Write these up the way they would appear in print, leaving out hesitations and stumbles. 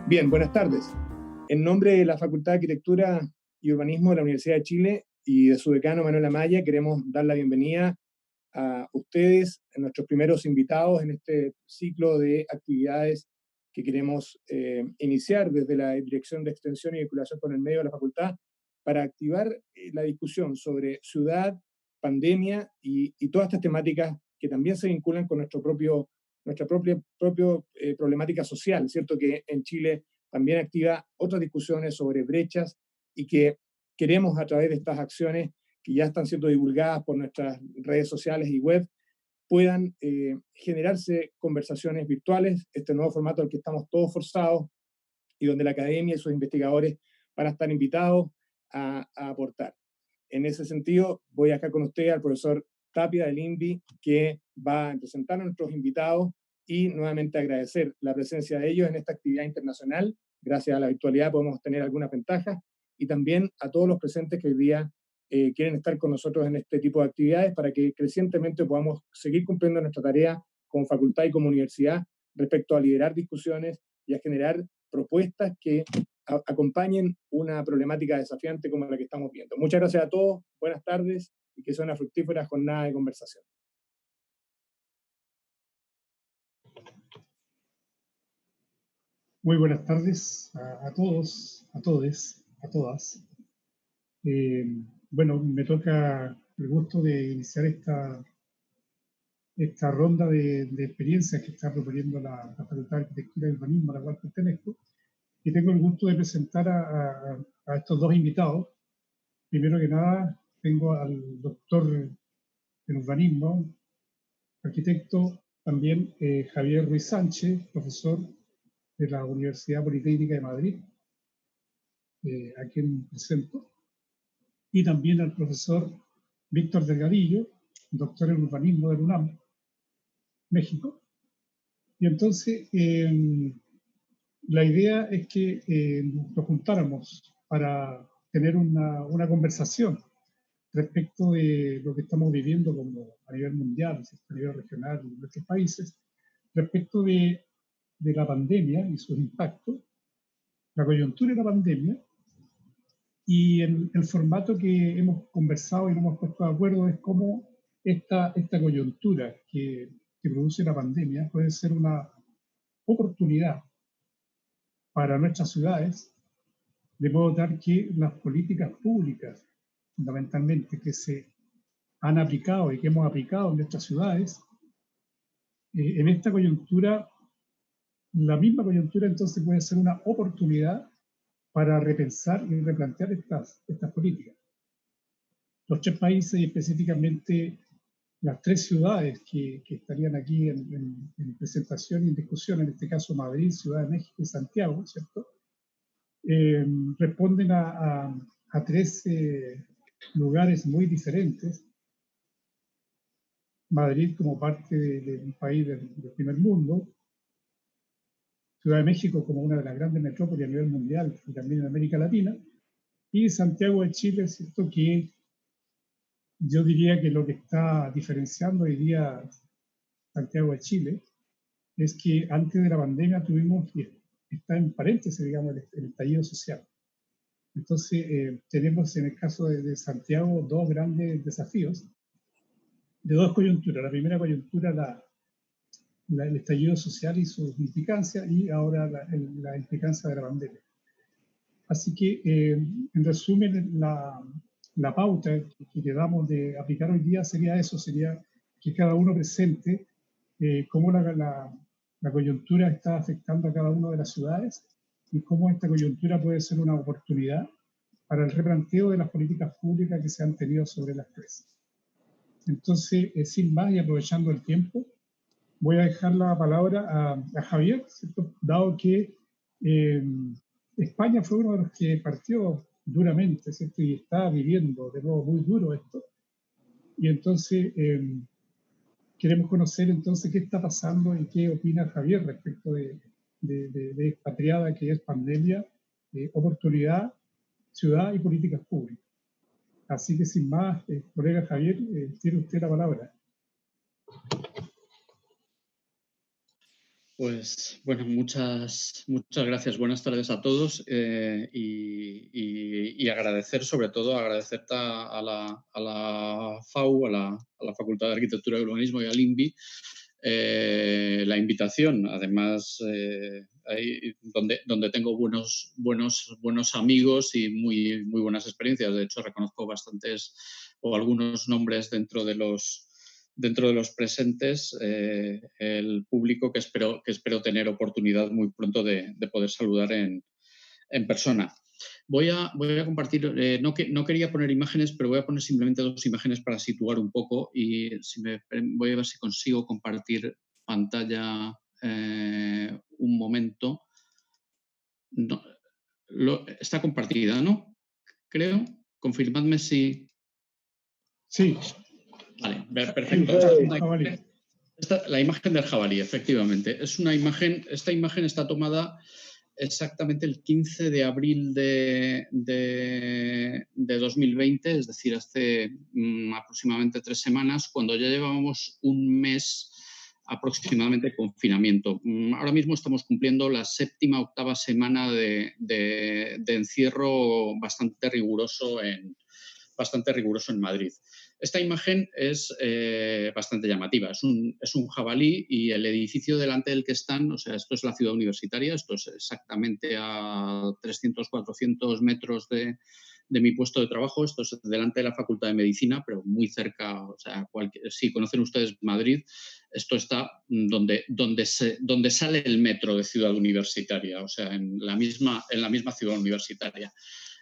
Bien, buenas tardes. En nombre de la Facultad de Arquitectura y Urbanismo de la Universidad de Chile y de su decano Manuel Amaya, queremos dar la bienvenida a ustedes, a nuestros primeros invitados en este ciclo de actividades que queremos iniciar desde la Dirección de Extensión y Vinculación con el Medio de la Facultad para activar la discusión sobre ciudad, pandemia y todas estas temáticas que también se vinculan con nuestra propia problemática social, ¿cierto? Que en Chile también activa otras discusiones sobre brechas y que queremos a través de estas acciones que ya están siendo divulgadas por nuestras redes sociales y web, puedan generarse conversaciones virtuales, este nuevo formato al que estamos todos forzados y donde la academia y sus investigadores van a estar invitados a aportar. En ese sentido, voy acá con usted al profesor Tapia del INVI, que va a presentar a nuestros invitados y nuevamente agradecer la presencia de ellos en esta actividad internacional. Gracias a la virtualidad podemos tener algunas ventajas, y también a todos los presentes que hoy día quieren estar con nosotros en este tipo de actividades para que crecientemente podamos seguir cumpliendo nuestra tarea como facultad y como universidad respecto a liderar discusiones y a generar propuestas que acompañen una problemática desafiante como la que estamos viendo. Muchas gracias a todos, buenas tardes y que sea una fructífera jornada de conversación. Muy buenas tardes a todos, a todes, a todas. Bueno, me toca el gusto de iniciar esta ronda de experiencias que está proponiendo la Facultad de Arquitectura y Urbanismo, a la cual pertenezco, y tengo el gusto de presentar a estos dos invitados. Primero que nada, tengo al doctor en urbanismo, arquitecto también, Javier Ruiz Sánchez, profesor de la Universidad Politécnica de Madrid, a quien presento, y también al profesor Víctor Delgadillo, doctor en urbanismo del UNAM, México. Y entonces la idea es que nos juntáramos para tener una conversación respecto de lo que estamos viviendo como a nivel mundial, a nivel regional en nuestros países, respecto de la pandemia y sus impactos, la coyuntura de la pandemia. Y el formato que hemos conversado y nos hemos puesto de acuerdo es cómo esta coyuntura que produce la pandemia puede ser una oportunidad para nuestras ciudades, de modo tal que las políticas públicas, fundamentalmente, que se han aplicado y que hemos aplicado en nuestras ciudades, en esta coyuntura, la misma coyuntura entonces puede ser una oportunidad para repensar y replantear estas políticas. Los tres países y específicamente las tres ciudades que estarían aquí en presentación y en discusión, en este caso Madrid, Ciudad de México y Santiago, ¿cierto? Responden a tres lugares muy diferentes. Madrid como parte de un país del primer mundo, Ciudad de México como una de las grandes metrópolis a nivel mundial y también en América Latina, y Santiago de Chile, ¿cierto? Que yo diría que lo que está diferenciando hoy día Santiago de Chile es que antes de la pandemia tuvimos, y está en paréntesis, digamos, el estallido social. Entonces, tenemos en el caso de Santiago dos grandes desafíos de dos coyunturas. La primera coyuntura, el estallido social y sus implicancias, y ahora la implicancia de la pandemia. Así que, en resumen, la pauta que quedamos de aplicar hoy día sería eso, sería que cada uno presente cómo la coyuntura está afectando a cada una de las ciudades y cómo esta coyuntura puede ser una oportunidad para el replanteo de las políticas públicas que se han tenido sobre las tres. Entonces, sin más y aprovechando el tiempo, voy a dejar la palabra a Javier, ¿cierto? Dado que España fue uno de los que partió duramente, ¿cierto? Y está viviendo de nuevo muy duro esto. Y entonces queremos conocer entonces qué está pasando y qué opina Javier respecto de esta triada que es pandemia, oportunidad, ciudad y políticas públicas. Así que sin más, colega Javier, tiene usted la palabra. Pues bueno, muchas gracias. Buenas tardes a todos y agradecer, sobre todo, agradecerte a la FAU, a la Facultad de Arquitectura y Urbanismo y al INVI la invitación. Además, ahí donde tengo buenos amigos y muy buenas experiencias. De hecho, reconozco bastantes o algunos nombres dentro de los presentes, el público que espero tener oportunidad muy pronto de poder saludar en persona. Voy a compartir, no quería poner imágenes, pero voy a poner simplemente 2 imágenes para situar un poco y voy a ver si consigo compartir pantalla un momento. No, está compartida, ¿no? Creo. Confirmadme si... Sí. Vale, perfecto. La imagen del jabalí, efectivamente. Esta imagen está tomada exactamente el 15 de abril de 2020, es decir, hace aproximadamente 3 semanas, cuando ya llevábamos un mes aproximadamente de confinamiento. Ahora mismo estamos cumpliendo la 7ª, 8ª semana de encierro bastante riguroso en Madrid. Esta imagen es bastante llamativa. Es un jabalí y el edificio delante del que están, o sea, esto es la ciudad universitaria, esto es exactamente a 300, 400 metros de mi puesto de trabajo. Esto es delante de la Facultad de Medicina, pero muy cerca, o sea, si conocen ustedes Madrid, esto está donde sale el metro de Ciudad Universitaria, o sea, en la misma ciudad universitaria.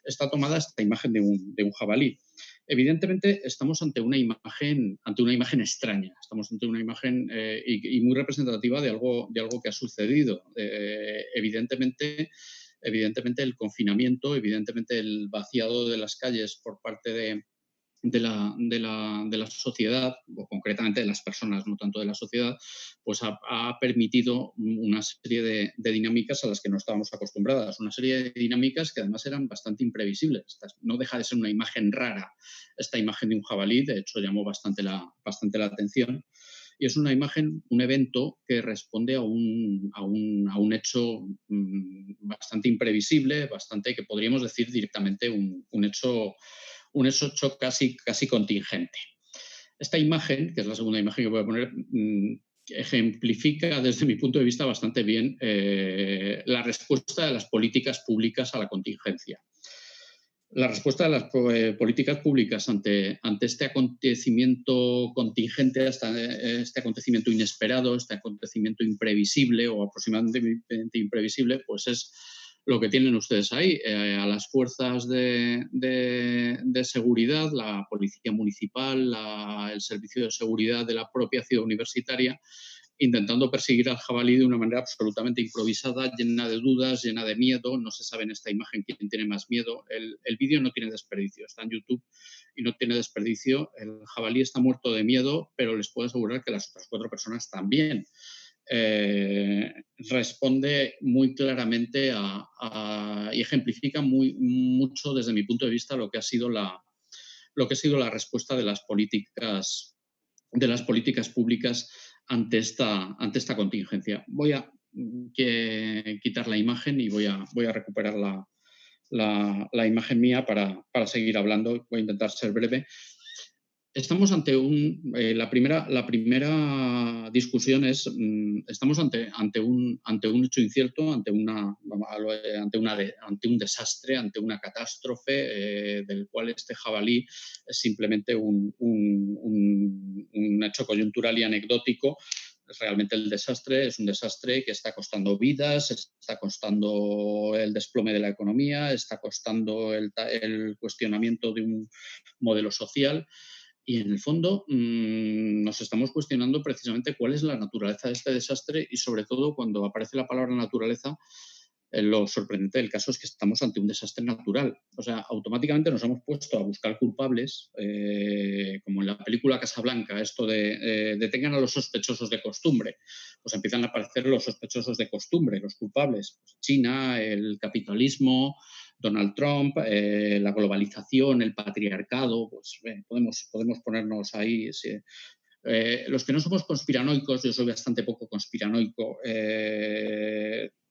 Está tomada esta imagen de un jabalí. Evidentemente estamos ante una imagen extraña, estamos ante una imagen y muy representativa de algo que ha sucedido. Evidentemente el confinamiento, evidentemente el vaciado de las calles por parte de la sociedad, o concretamente de las personas, no tanto de la sociedad, pues ha permitido una serie de dinámicas a las que no estábamos acostumbradas. Una serie de dinámicas que además eran bastante imprevisibles. No deja de ser una imagen rara, esta imagen de un jabalí, de hecho llamó bastante la atención. Y es una imagen, un evento que responde a un hecho bastante imprevisible, que podríamos decir directamente un hecho casi contingente. Esta imagen, que es la segunda imagen que voy a poner, ejemplifica desde mi punto de vista bastante bien la respuesta de las políticas públicas a la contingencia. La respuesta de las políticas públicas ante este acontecimiento contingente, este acontecimiento inesperado, este acontecimiento imprevisible o aproximadamente imprevisible, pues es lo que tienen ustedes ahí, a las fuerzas de seguridad, la policía municipal, el servicio de seguridad de la propia ciudad universitaria, intentando perseguir al jabalí de una manera absolutamente improvisada, llena de dudas, llena de miedo. No se sabe en esta imagen quién tiene más miedo. El vídeo no tiene desperdicio, está en YouTube y no tiene desperdicio. El jabalí está muerto de miedo, pero les puedo asegurar que las otras 4 personas también. Responde muy claramente y ejemplifica mucho desde mi punto de vista lo que ha sido la respuesta de las políticas públicas ante esta contingencia. Voy a quitar la imagen y voy a recuperar la imagen mía para seguir hablando. Voy a intentar ser breve. Estamos ante la primera discusión es, estamos ante un hecho incierto, ante un desastre, ante una catástrofe del cual este jabalí es simplemente un hecho coyuntural y anecdótico. Realmente el desastre es un desastre que está costando vidas, está costando el desplome de la economía, está costando el cuestionamiento de un modelo social. Y en el fondo nos estamos cuestionando precisamente cuál es la naturaleza de este desastre y sobre todo cuando aparece la palabra naturaleza, lo sorprendente del caso es que estamos ante un desastre natural. O sea, automáticamente nos hemos puesto a buscar culpables, como en la película Casablanca, esto de detengan a los sospechosos de costumbre. Pues empiezan a aparecer los sospechosos de costumbre, los culpables. Pues China, el capitalismo, Donald Trump, la globalización, el patriarcado, pues podemos ponernos ahí Los que no somos conspiranoicos, yo soy bastante poco conspiranoico,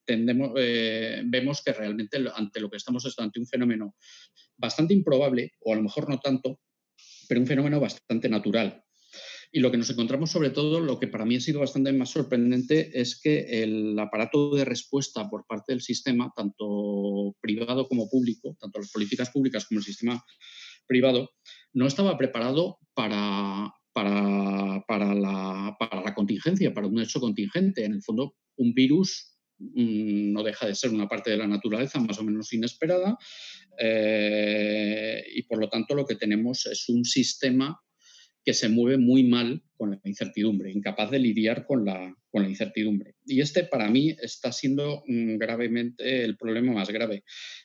vemos que realmente ante lo que estamos es ante un fenómeno bastante improbable, o a lo mejor no tanto, pero un fenómeno bastante natural. Y lo que nos encontramos, sobre todo, lo que para mí ha sido bastante más sorprendente, es que el aparato de respuesta por parte del sistema, tanto privado como público, tanto las políticas públicas como el sistema privado, no estaba preparado para la contingencia, para un hecho contingente. En el fondo, un virus no deja de ser una parte de la naturaleza más o menos inesperada, y por lo tanto lo que tenemos es un sistema que se mueve muy mal con la incertidumbre, incapaz de lidiar con la incertidumbre. Y para mí está siendo gravemente el problema más grave,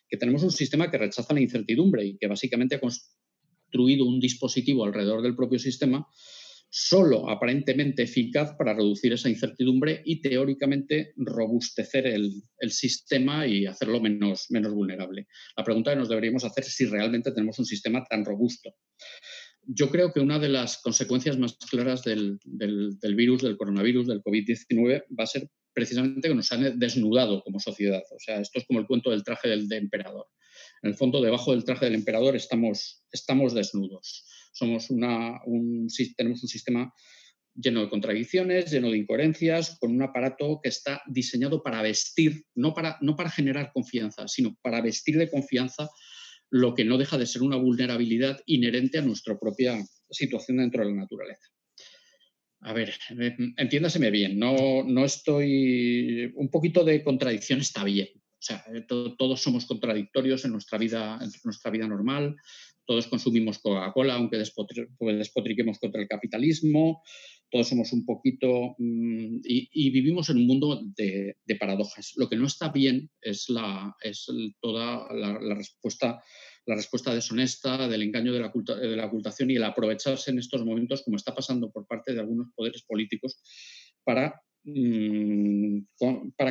que tenemos un sistema que rechaza la incertidumbre y que básicamente ha construido un dispositivo alrededor del propio sistema solo aparentemente eficaz para reducir esa incertidumbre y teóricamente robustecer el sistema y hacerlo menos vulnerable. La pregunta que nos deberíamos hacer es si realmente tenemos un sistema tan robusto. Yo creo que una de las consecuencias más claras del virus, del coronavirus, del COVID-19, va a ser precisamente que nos han desnudado como sociedad. O sea, esto es como el cuento del traje del emperador. En el fondo, debajo del traje del emperador estamos desnudos. Tenemos un sistema lleno de contradicciones, lleno de incoherencias, con un aparato que está diseñado para vestir, no para generar confianza, sino para vestir de confianza lo que no deja de ser una vulnerabilidad inherente a nuestra propia situación dentro de la naturaleza. A ver, entiéndaseme bien, no estoy... Un poquito de contradicción está bien. O sea, todos somos contradictorios en nuestra vida normal, todos consumimos Coca-Cola, aunque despotriquemos contra el capitalismo, todos somos un poquito... y vivimos en un mundo de paradojas. Lo que no está bien es toda la respuesta deshonesta, del engaño, de la ocultación y el aprovecharse en estos momentos, como está pasando por parte de algunos poderes políticos, para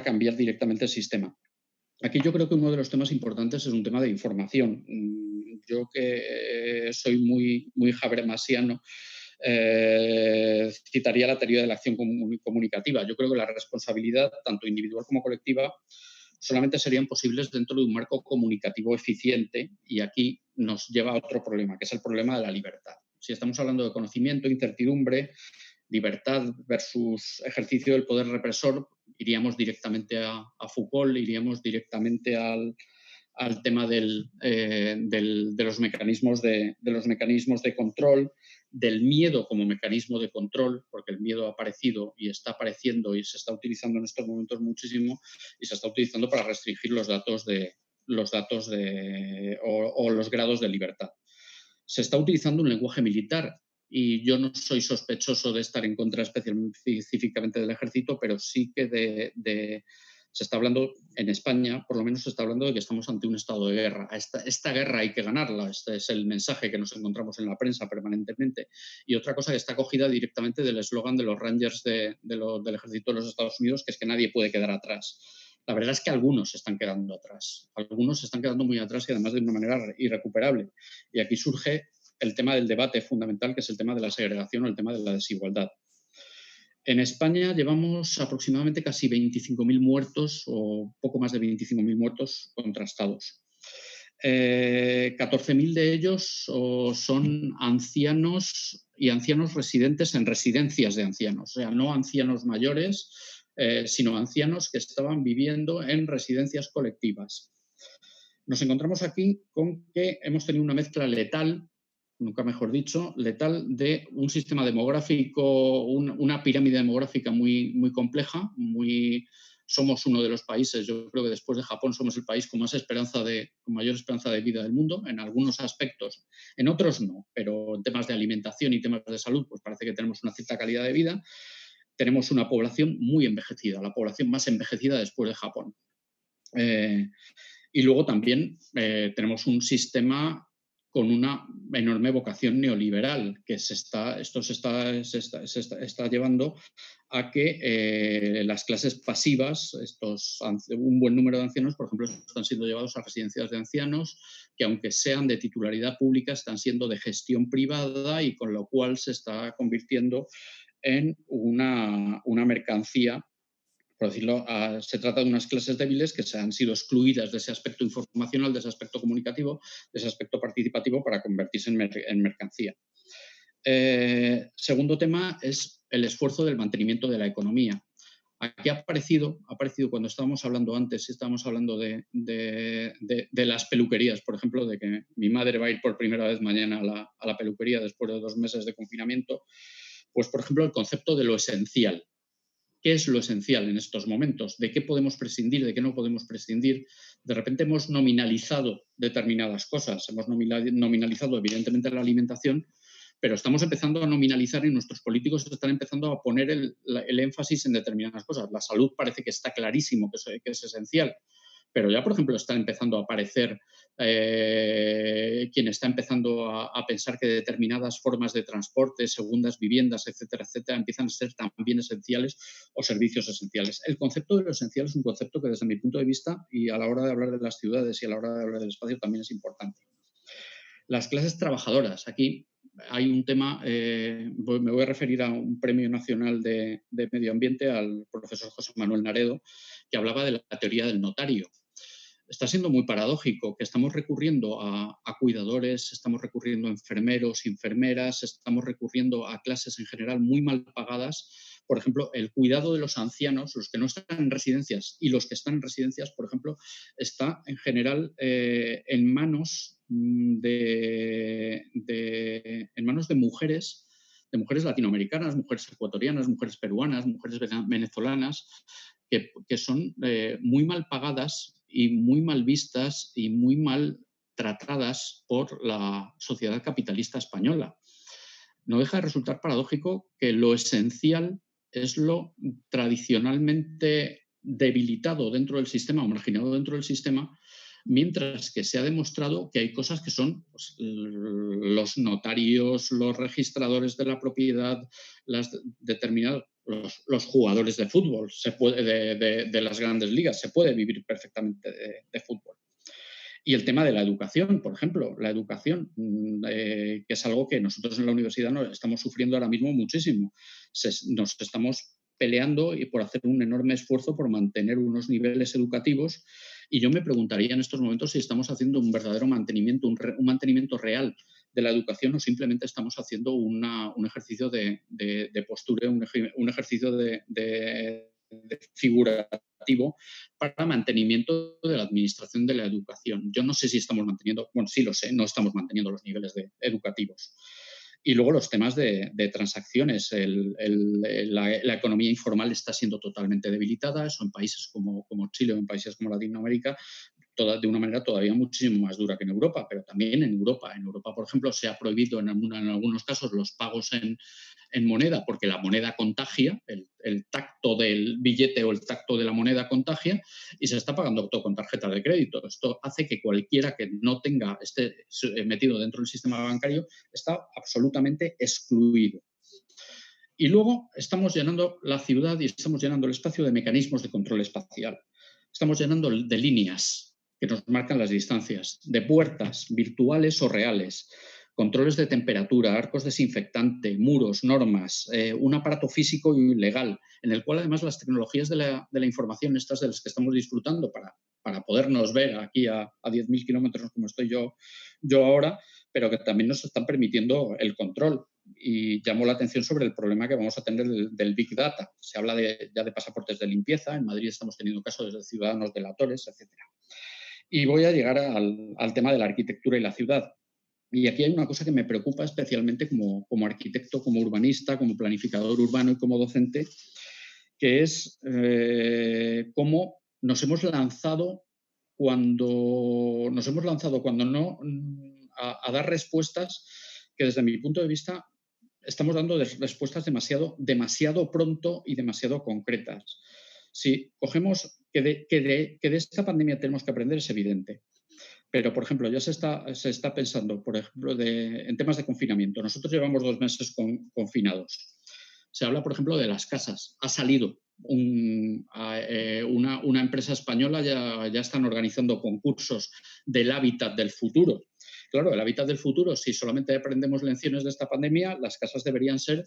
cambiar directamente el sistema. Aquí yo creo que uno de los temas importantes es un tema de información. Yo que soy muy habermasiano, citaría la teoría de la acción comunicativa. Yo creo que la responsabilidad, tanto individual como colectiva, solamente serían posibles dentro de un marco comunicativo eficiente, y aquí nos lleva a otro problema, que es el problema de la libertad. Si estamos hablando de conocimiento, incertidumbre, libertad versus ejercicio del poder represor, iríamos directamente a Foucault, iríamos directamente al tema de los mecanismos de control, del miedo como mecanismo de control, porque el miedo ha aparecido y está apareciendo y se está utilizando en estos momentos muchísimo, y se está utilizando para restringir los datos o los grados de libertad. Se está utilizando un lenguaje militar, y yo no soy sospechoso de estar en contra específicamente del ejército, pero sí que se está hablando, en España por lo menos se está hablando de que estamos ante un estado de guerra. Esta guerra hay que ganarla, este es el mensaje que nos encontramos en la prensa permanentemente. Y otra cosa que está cogida directamente del eslogan de los Rangers del ejército de los Estados Unidos, que es que nadie puede quedar atrás. La verdad es que algunos se están quedando atrás, algunos se están quedando muy atrás, y además de una manera irrecuperable. Y aquí surge el tema del debate fundamental, que es el tema de la segregación o el tema de la desigualdad. En España llevamos aproximadamente casi 25.000 muertos, o poco más de 25.000 muertos contrastados. 14.000 de ellos son ancianos, y ancianos residentes en residencias de ancianos, o sea, no ancianos mayores, sino ancianos que estaban viviendo en residencias colectivas. Nos encontramos aquí con que hemos tenido una mezcla letal, nunca mejor dicho, letal, de un sistema demográfico, una pirámide demográfica muy compleja. Somos uno de los países, yo creo que después de Japón somos el país con mayor esperanza de vida del mundo, en algunos aspectos, en otros no, pero en temas de alimentación y temas de salud, pues parece que tenemos una cierta calidad de vida. Tenemos una población muy envejecida, la población más envejecida después de Japón. Y luego también tenemos un sistema con una enorme vocación neoliberal, que esto se está llevando a que las clases pasivas, un buen número de ancianos, por ejemplo, están siendo llevados a residencias de ancianos, que aunque sean de titularidad pública, están siendo de gestión privada y con lo cual se está convirtiendo en una mercancía. Por decirlo, se trata de unas clases débiles que se han sido excluidas de ese aspecto informacional, de ese aspecto comunicativo, de ese aspecto participativo para convertirse en mercancía. Segundo tema es el esfuerzo del mantenimiento de la economía. Aquí ha aparecido cuando estábamos hablando antes, estábamos hablando de las peluquerías, por ejemplo, de que mi madre va a ir por primera vez mañana a la peluquería después de 2 meses de confinamiento, pues, por ejemplo, el concepto de lo esencial. ¿Qué es lo esencial en estos momentos? ¿De qué podemos prescindir? ¿De qué no podemos prescindir? De repente hemos nominalizado determinadas cosas. Hemos nominalizado, evidentemente, la alimentación, pero estamos empezando a nominalizar y nuestros políticos están empezando a poner el énfasis en determinadas cosas. La salud parece que está clarísimo que es esencial, pero ya, por ejemplo, está empezando a aparecer quien está empezando a pensar que determinadas formas de transporte, segundas viviendas, etcétera, etcétera, empiezan a ser también esenciales o servicios esenciales. El concepto de lo esencial es un concepto que, desde mi punto de vista, y a la hora de hablar de las ciudades y a la hora de hablar del espacio, también es importante. Las clases trabajadoras. Aquí hay un tema, me voy a referir a un premio nacional de medio ambiente, al profesor José Manuel Naredo, que hablaba de la teoría del notario. Está siendo muy paradójico que estamos recurriendo a cuidadores, estamos recurriendo a enfermeros, enfermeras, estamos recurriendo a clases en general muy mal pagadas. Por ejemplo, el cuidado de los ancianos, los que no están en residencias y los que están en residencias, por ejemplo, está en general en manos de mujeres latinoamericanas, mujeres ecuatorianas, mujeres peruanas, mujeres venezolanas, que son muy mal pagadas y muy mal vistas y muy mal tratadas por la sociedad capitalista española. No deja de resultar paradójico que lo esencial es lo tradicionalmente debilitado dentro del sistema o marginado dentro del sistema, mientras que se ha demostrado que hay cosas que son, pues, los notarios, los registradores de la propiedad, los jugadores de fútbol, de las grandes ligas, se puede vivir perfectamente de fútbol. Y el tema de la educación, por ejemplo, la educación, que es algo que nosotros en la universidad estamos sufriendo ahora mismo muchísimo. Nos estamos peleando y por hacer un enorme esfuerzo por mantener unos niveles educativos, y yo me preguntaría en estos momentos si estamos haciendo un verdadero mantenimiento, un mantenimiento real de la educación, o simplemente estamos haciendo un ejercicio de postura, un ejercicio de figurativo para mantenimiento de la administración de la educación. Yo no sé si estamos manteniendo, bueno, sí lo sé, no estamos manteniendo los niveles educativos. Y luego los temas de transacciones. La economía informal está siendo totalmente debilitada. Eso en países como Chile o en países como Latinoamérica, de una manera todavía muchísimo más dura que en Europa, pero también en Europa. En Europa, por ejemplo, se ha prohibido en algunos casos los pagos en moneda, porque la moneda contagia, el tacto del billete o el tacto de la moneda contagia, y se está pagando todo con tarjeta de crédito. Esto hace que cualquiera que no esté metido dentro del sistema bancario está absolutamente excluido. Y luego estamos llenando la ciudad y estamos llenando el espacio de mecanismos de control espacial. Estamos llenando de líneas que nos marcan las distancias, de puertas virtuales o reales, controles de temperatura, arcos desinfectante, muros, normas, un aparato físico y legal, en el cual además las tecnologías de la información, estas de las que estamos disfrutando para podernos ver aquí a 10.000 kilómetros como estoy yo ahora, pero que también nos están permitiendo el control. Y llamó la atención sobre el problema que vamos a tener del Big Data. Se habla ya de pasaportes de limpieza. En Madrid estamos teniendo casos de ciudadanos delatores, etc. Y voy a llegar al tema de la arquitectura y la ciudad. Y aquí hay una cosa que me preocupa especialmente como arquitecto, como urbanista, como planificador urbano y como docente, que es cómo nos hemos lanzado cuando no a dar respuestas que, desde mi punto de vista, estamos dando respuestas demasiado pronto y demasiado concretas. Si cogemos que de esta pandemia tenemos que aprender es evidente. Pero, por ejemplo, ya se está pensando, por ejemplo, en temas de confinamiento. Nosotros llevamos 2 meses confinados. Se habla, por ejemplo, de las casas. Ha salido una empresa española, ya están organizando concursos del hábitat del futuro. Claro, el hábitat del futuro, si solamente aprendemos lecciones de esta pandemia, las casas deberían ser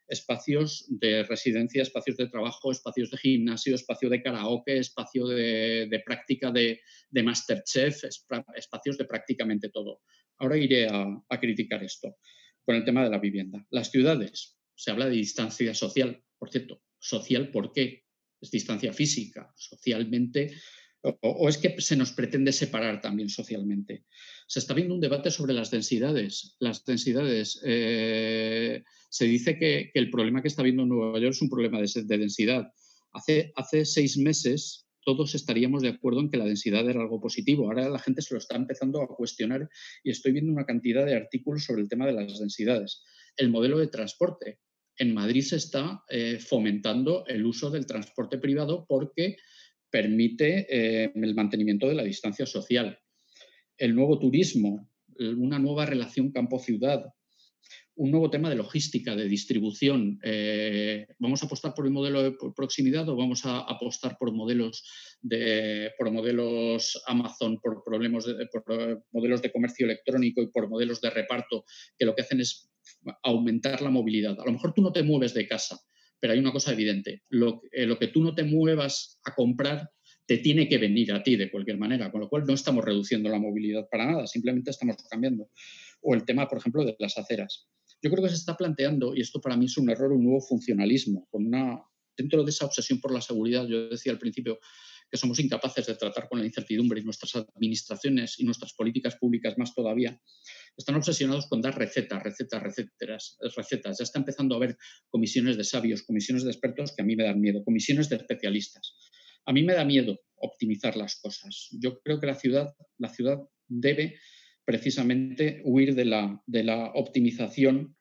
espacios de residencia, espacios de trabajo, espacios de gimnasio, espacio de karaoke, espacio de práctica de Masterchef, espacios de prácticamente todo. Ahora iré a criticar esto con el tema de la vivienda. Las ciudades, se habla de distancia social, por cierto. ¿Social por qué? Es distancia física, socialmente, o es que se nos pretende separar también socialmente. Se está viendo un debate sobre las densidades. Las densidades, se dice que el problema que está habiendo en Nueva York es un problema de densidad. Hace 6 meses todos estaríamos de acuerdo en que la densidad era algo positivo. Ahora la gente se lo está empezando a cuestionar y estoy viendo una cantidad de artículos sobre el tema de las densidades. El modelo de transporte. En Madrid se está fomentando el uso del transporte privado porque permite el mantenimiento de la distancia social. El nuevo turismo, una nueva relación campo-ciudad, un nuevo tema de logística, de distribución. ¿Vamos a apostar por el modelo de proximidad o vamos a apostar por modelos Amazon, por modelos de comercio electrónico y por modelos de reparto que lo que hacen es aumentar la movilidad? A lo mejor tú no te mueves de casa, pero hay una cosa evidente. Lo que tú no te muevas a comprar te tiene que venir a ti de cualquier manera, con lo cual no estamos reduciendo la movilidad para nada, simplemente estamos cambiando. O el tema, por ejemplo, de las aceras. Yo creo que se está planteando, y esto para mí es un error, un nuevo funcionalismo. Dentro de esa obsesión por la seguridad, yo decía al principio que somos incapaces de tratar con la incertidumbre y nuestras administraciones y nuestras políticas públicas más todavía están obsesionados con dar recetas. Ya está empezando a haber comisiones de sabios, comisiones de expertos que a mí me dan miedo, comisiones de especialistas. A mí me da miedo optimizar las cosas. Yo creo que la ciudad debe precisamente huir de la optimización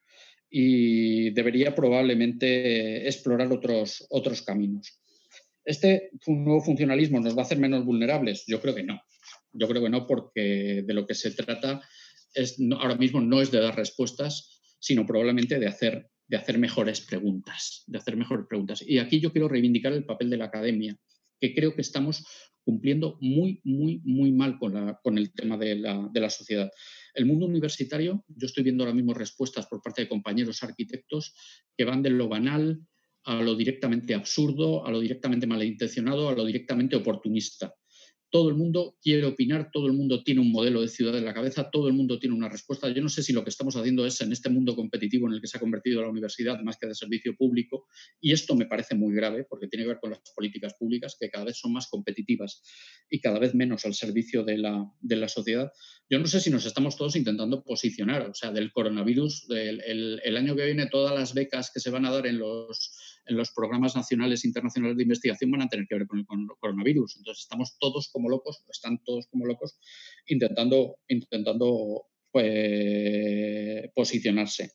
y debería probablemente explorar otros caminos. ¿Este nuevo funcionalismo nos va a hacer menos vulnerables? Yo creo que no. Yo creo que no, porque de lo que se trata ahora mismo no es de dar respuestas, sino probablemente de hacer mejores preguntas. Y aquí yo quiero reivindicar el papel de la academia, que creo que estamos cumpliendo muy, muy, muy mal con el tema de la sociedad. El mundo universitario, yo estoy viendo ahora mismo respuestas por parte de compañeros arquitectos que van de lo banal a lo directamente absurdo, a lo directamente malintencionado, a lo directamente oportunista. Todo el mundo quiere opinar, todo el mundo tiene un modelo de ciudad en la cabeza, todo el mundo tiene una respuesta. Yo no sé si lo que estamos haciendo es, en este mundo competitivo en el que se ha convertido la universidad más que de servicio público, y esto me parece muy grave porque tiene que ver con las políticas públicas que cada vez son más competitivas y cada vez menos al servicio de la sociedad. Yo no sé si nos estamos todos intentando posicionar, o sea, del coronavirus, el año que viene todas las becas que se van a dar en los programas nacionales e internacionales de investigación van a tener que ver con el coronavirus. Entonces están todos como locos intentando posicionarse.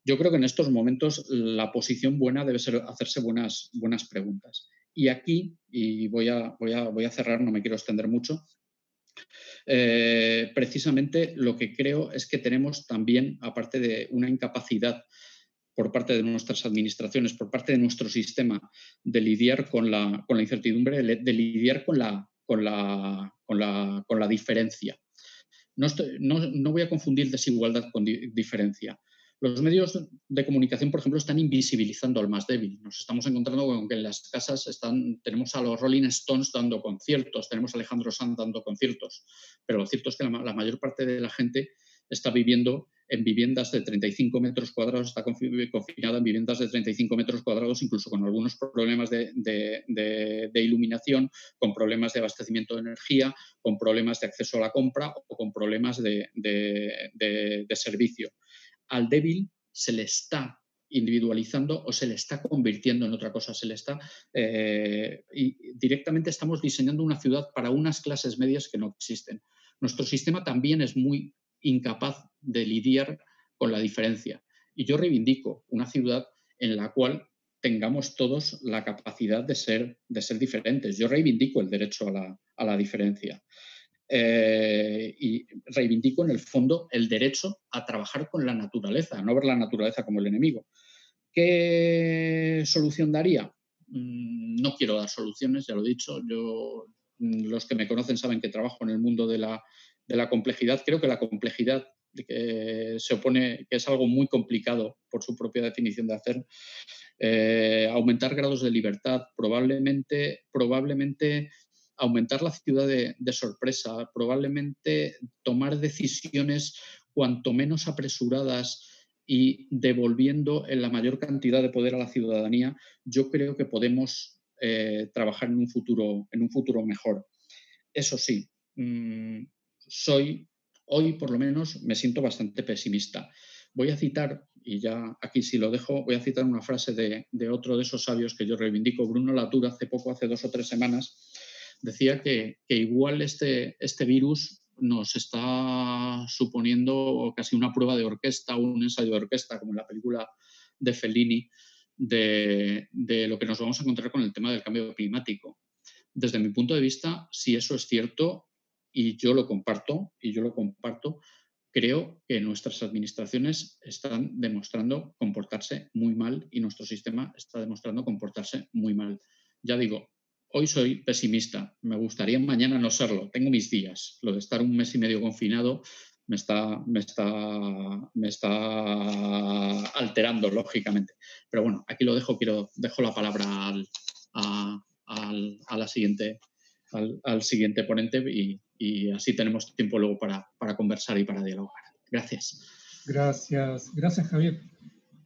Yo creo que en estos momentos la posición buena debe ser hacerse buenas preguntas. Y aquí, y voy a cerrar, no me quiero extender mucho, precisamente lo que creo es que tenemos también, aparte de una incapacidad por parte de nuestras administraciones, por parte de nuestro sistema, de lidiar con la incertidumbre, de lidiar con la diferencia. No voy a confundir desigualdad con diferencia. Los medios de comunicación, por ejemplo, están invisibilizando al más débil. Nos estamos encontrando con que en las casas tenemos a los Rolling Stones dando conciertos, tenemos a Alejandro Sanz dando conciertos, pero lo cierto es que la mayor parte de la gente está viviendo en viviendas de 35 metros cuadrados, está confinada en viviendas de 35 metros cuadrados, incluso con algunos problemas de iluminación, con problemas de abastecimiento de energía, con problemas de acceso a la compra o con problemas de servicio. Al débil se le está individualizando o se le está convirtiendo en otra cosa, y directamente estamos diseñando una ciudad para unas clases medias que no existen. Nuestro sistema también es muy incapaz de lidiar con la diferencia. Y yo reivindico una ciudad en la cual tengamos todos la capacidad de ser diferentes. Yo reivindico el derecho a la diferencia. Y reivindico en el fondo el derecho a trabajar con la naturaleza, a no ver la naturaleza como el enemigo. ¿Qué solución daría? No quiero dar soluciones, ya lo he dicho. Los que me conocen saben que trabajo en el mundo de la complejidad. Creo que la complejidad que se opone, que es algo muy complicado por su propia definición de hacer, aumentar grados de libertad, probablemente aumentar la ciudad de sorpresa, probablemente tomar decisiones cuanto menos apresuradas y devolviendo en la mayor cantidad de poder a la ciudadanía, yo creo que podemos trabajar en un futuro mejor. Eso sí, hoy por lo menos me siento bastante pesimista. Voy a citar, y ya aquí sí lo dejo, voy a citar una frase de otro de esos sabios que yo reivindico, Bruno Latour, hace 2 o 3 semanas, decía que igual este virus nos está suponiendo casi una prueba de orquesta, un ensayo de orquesta, como en la película de Fellini, de lo que nos vamos a encontrar con el tema del cambio climático. Desde mi punto de vista, si eso es cierto, y yo lo comparto, creo que nuestras administraciones están demostrando comportarse muy mal y nuestro sistema está demostrando comportarse muy mal. Ya digo, hoy soy pesimista, me gustaría mañana no serlo, tengo mis días. Lo de estar 1 mes y medio confinado me está alterando, lógicamente. Pero bueno, aquí lo dejo, dejo la palabra al siguiente ponente y así tenemos tiempo luego para conversar y para dialogar. Gracias. Gracias Javier.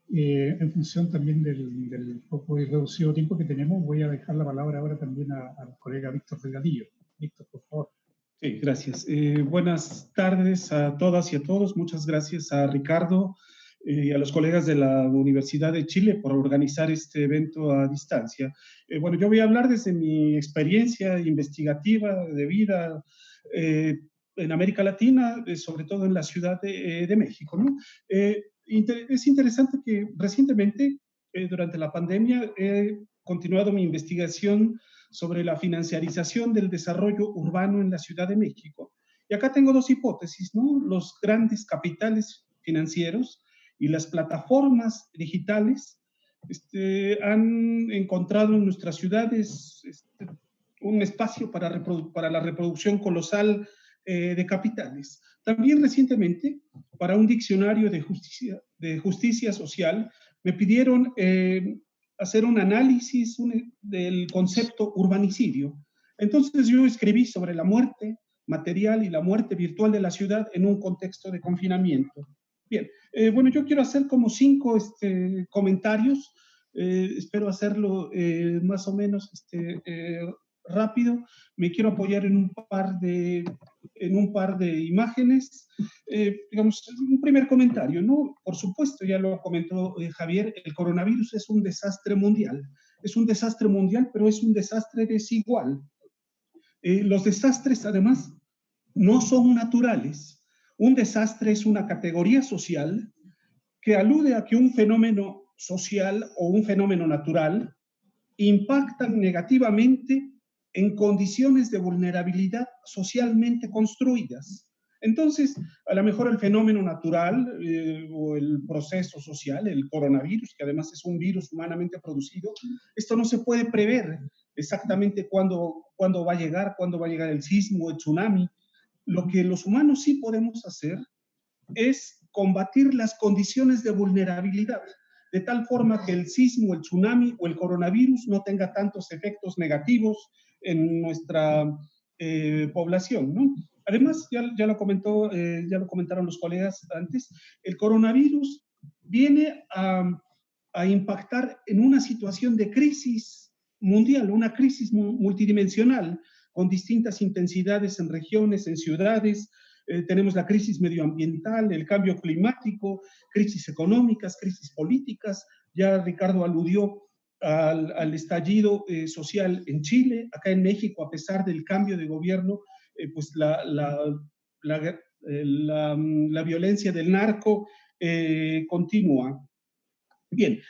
En función también del poco y reducido tiempo que tenemos, voy a dejar la palabra ahora también al colega Víctor Delgadillo. Víctor, por favor. Sí, gracias. Buenas tardes a todas y a todos. Muchas gracias a Ricardo y a los colegas de la Universidad de Chile por organizar este evento a distancia. Bueno, yo voy a hablar desde mi experiencia investigativa de vida en América Latina, sobre todo en la Ciudad de México, ¿no? Es interesante que recientemente, durante la pandemia, he continuado mi investigación sobre la financiarización del desarrollo urbano en la Ciudad de México. Y acá tengo 2 hipótesis, ¿no? Los grandes capitales financieros y las plataformas digitales han encontrado en nuestras ciudades un espacio para la reproducción colosal de capitales. También recientemente, para un diccionario de justicia social, me pidieron hacer un análisis del concepto urbanicidio. Entonces yo escribí sobre la muerte material y la muerte virtual de la ciudad en un contexto de confinamiento. Bien, bueno, yo quiero hacer como 5 comentarios, espero hacerlo más o menos rápido. Me quiero apoyar en un par de imágenes. Digamos, un primer comentario, ¿no? Por supuesto, ya lo comentó Javier, el coronavirus es un desastre mundial. Es un desastre mundial, pero es un desastre desigual. Los desastres, además, no son naturales. Un desastre es una categoría social que alude a que un fenómeno social o un fenómeno natural impactan negativamente en condiciones de vulnerabilidad socialmente construidas. Entonces, a lo mejor el fenómeno natural o el proceso social, el coronavirus, que además es un virus humanamente producido, esto no se puede prever exactamente cuándo va a llegar el sismo, el tsunami. Lo que los humanos sí podemos hacer es combatir las condiciones de vulnerabilidad, de tal forma que el sismo, el tsunami o el coronavirus no tenga tantos efectos negativos en nuestra población, ¿no? Además, ya lo comentaron los colegas antes, el coronavirus viene a impactar en una situación de crisis mundial, una crisis multidimensional, con distintas intensidades en regiones, en ciudades. Tenemos la crisis medioambiental, el cambio climático, crisis económicas, crisis políticas. Ya Ricardo aludió al estallido social en Chile. Acá en México, a pesar del cambio de gobierno, pues la violencia del narco continúa. Bien,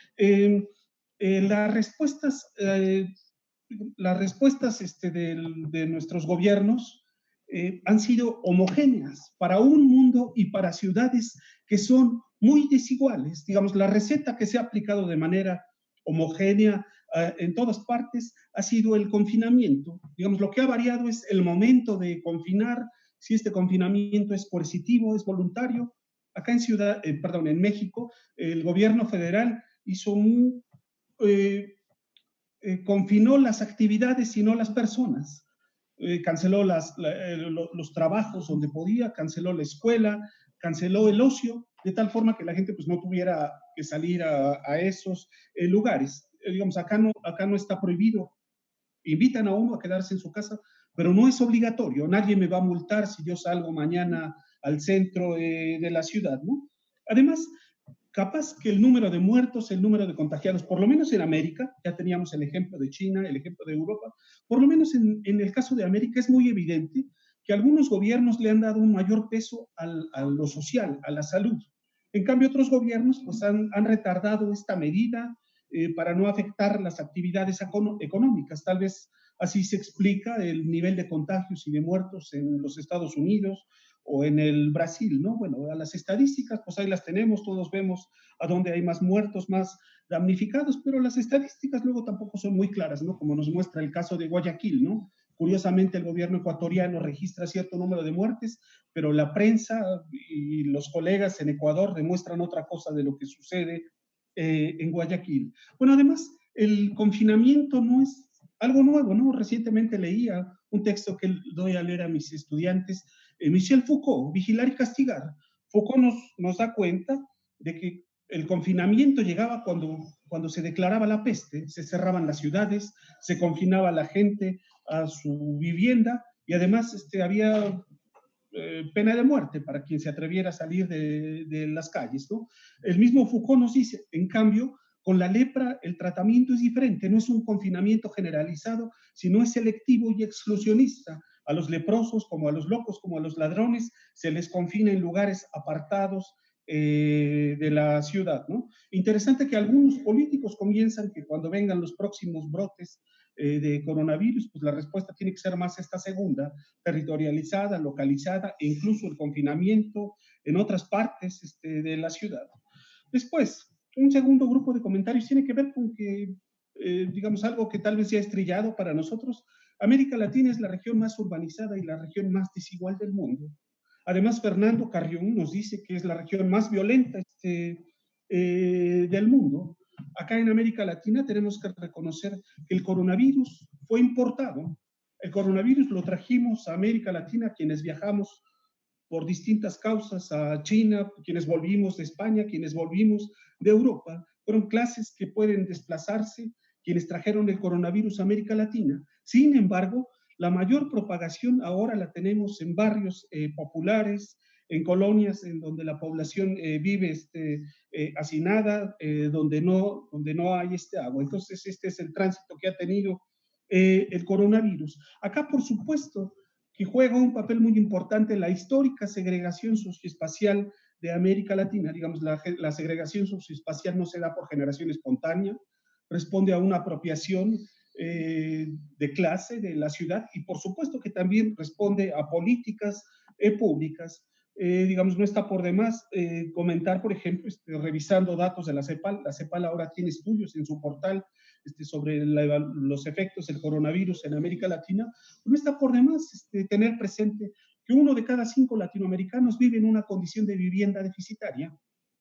las respuestas de nuestros gobiernos han sido homogéneas para un mundo y para ciudades que son muy desiguales. Digamos, la receta que se ha aplicado de manera homogénea en todas partes ha sido el confinamiento. Digamos, lo que ha variado es el momento de confinar, si este confinamiento es coercitivo, es voluntario. Acá en México, el gobierno federal hizo confinó las actividades y no las personas. Canceló los trabajos donde podía, canceló la escuela, canceló el ocio, de tal forma que la gente pues, no tuviera que salir a esos lugares. Digamos, acá no está prohibido. Invitan a uno a quedarse en su casa, pero no es obligatorio. Nadie me va a multar si yo salgo mañana al centro de la ciudad, ¿no? Además, capaz que el número de muertos, el número de contagiados, por lo menos en América, ya teníamos el ejemplo de China, el ejemplo de Europa, por lo menos en el caso de América es muy evidente que algunos gobiernos le han dado un mayor peso a lo social, a la salud. En cambio, otros gobiernos pues, han retardado esta medida para no afectar las actividades económicas. Tal vez así se explica el nivel de contagios y de muertos en los Estados Unidos o en el Brasil, ¿no? Bueno, a las estadísticas, pues ahí las tenemos, todos vemos a dónde hay más muertos, más damnificados, pero las estadísticas luego tampoco son muy claras, ¿no? Como nos muestra el caso de Guayaquil, ¿no? Curiosamente, el gobierno ecuatoriano registra cierto número de muertes, pero la prensa y los colegas en Ecuador demuestran otra cosa de lo que sucede en Guayaquil. Bueno, además, el confinamiento no es algo nuevo, ¿no? Recientemente leía un texto que doy a leer a mis estudiantes, Michel Foucault, Vigilar y Castigar. Foucault nos da cuenta de que el confinamiento llegaba cuando se declaraba la peste, se cerraban las ciudades, se confinaba a la gente a su vivienda y además había pena de muerte para quien se atreviera a salir de las calles, ¿no? El mismo Foucault nos dice, en cambio, con la lepra el tratamiento es diferente, no es un confinamiento generalizado, sino es selectivo y exclusionista. A los leprosos, como a los locos, como a los ladrones, se les confina en lugares apartados de la ciudad, ¿no? Interesante que algunos políticos comienzan que cuando vengan los próximos brotes de coronavirus, pues la respuesta tiene que ser más esta segunda, territorializada, localizada e incluso el confinamiento en otras partes de la ciudad. Después, un segundo grupo de comentarios tiene que ver con que, digamos, algo que tal vez ya es trillado para nosotros. América Latina es la región más urbanizada y la región más desigual del mundo. Además, Fernando Carrión nos dice que es la región más violenta del mundo. Acá en América Latina tenemos que reconocer que el coronavirus fue importado. El coronavirus lo trajimos a América Latina, quienes viajamos por distintas causas a China, quienes volvimos de España, quienes volvimos de Europa. Fueron clases que pueden desplazarse, quienes trajeron el coronavirus a América Latina. Sin embargo, la mayor propagación ahora la tenemos en barrios populares, en colonias en donde la población vive hacinada, donde no hay agua. Entonces, este es el tránsito que ha tenido el coronavirus. Acá, por supuesto, que juega un papel muy importante en la histórica segregación socioespacial de América Latina. Digamos, la segregación socioespacial no se da por generación espontánea, responde a una apropiación de clase de la ciudad y por supuesto que también responde a políticas públicas. Digamos, no está por demás comentar, por ejemplo, revisando datos de la CEPAL ahora tiene estudios en su portal sobre los efectos del coronavirus en América Latina. No está por demás tener presente que 1 de cada 5 latinoamericanos vive en una condición de vivienda deficitaria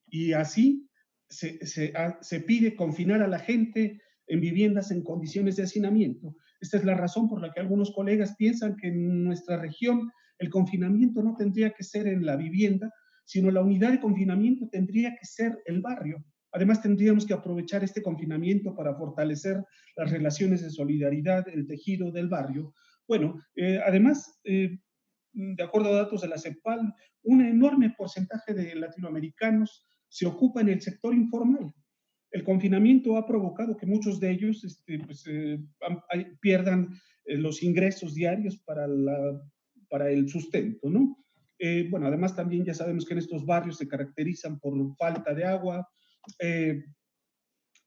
y así se pide confinar a la gente en viviendas en condiciones de hacinamiento. Esta es la razón por la que algunos colegas piensan que en nuestra región el confinamiento no tendría que ser en la vivienda, sino la unidad de confinamiento tendría que ser el barrio. Además, tendríamos que aprovechar este confinamiento para fortalecer las relaciones de solidaridad, el tejido del barrio. Bueno, además, de acuerdo a datos de la CEPAL, un enorme porcentaje de latinoamericanos se ocupa en el sector informal. El confinamiento ha provocado que muchos de ellos pierdan los ingresos diarios para el sustento, ¿no? Bueno, además también ya sabemos que en estos barrios se caracterizan por falta de agua,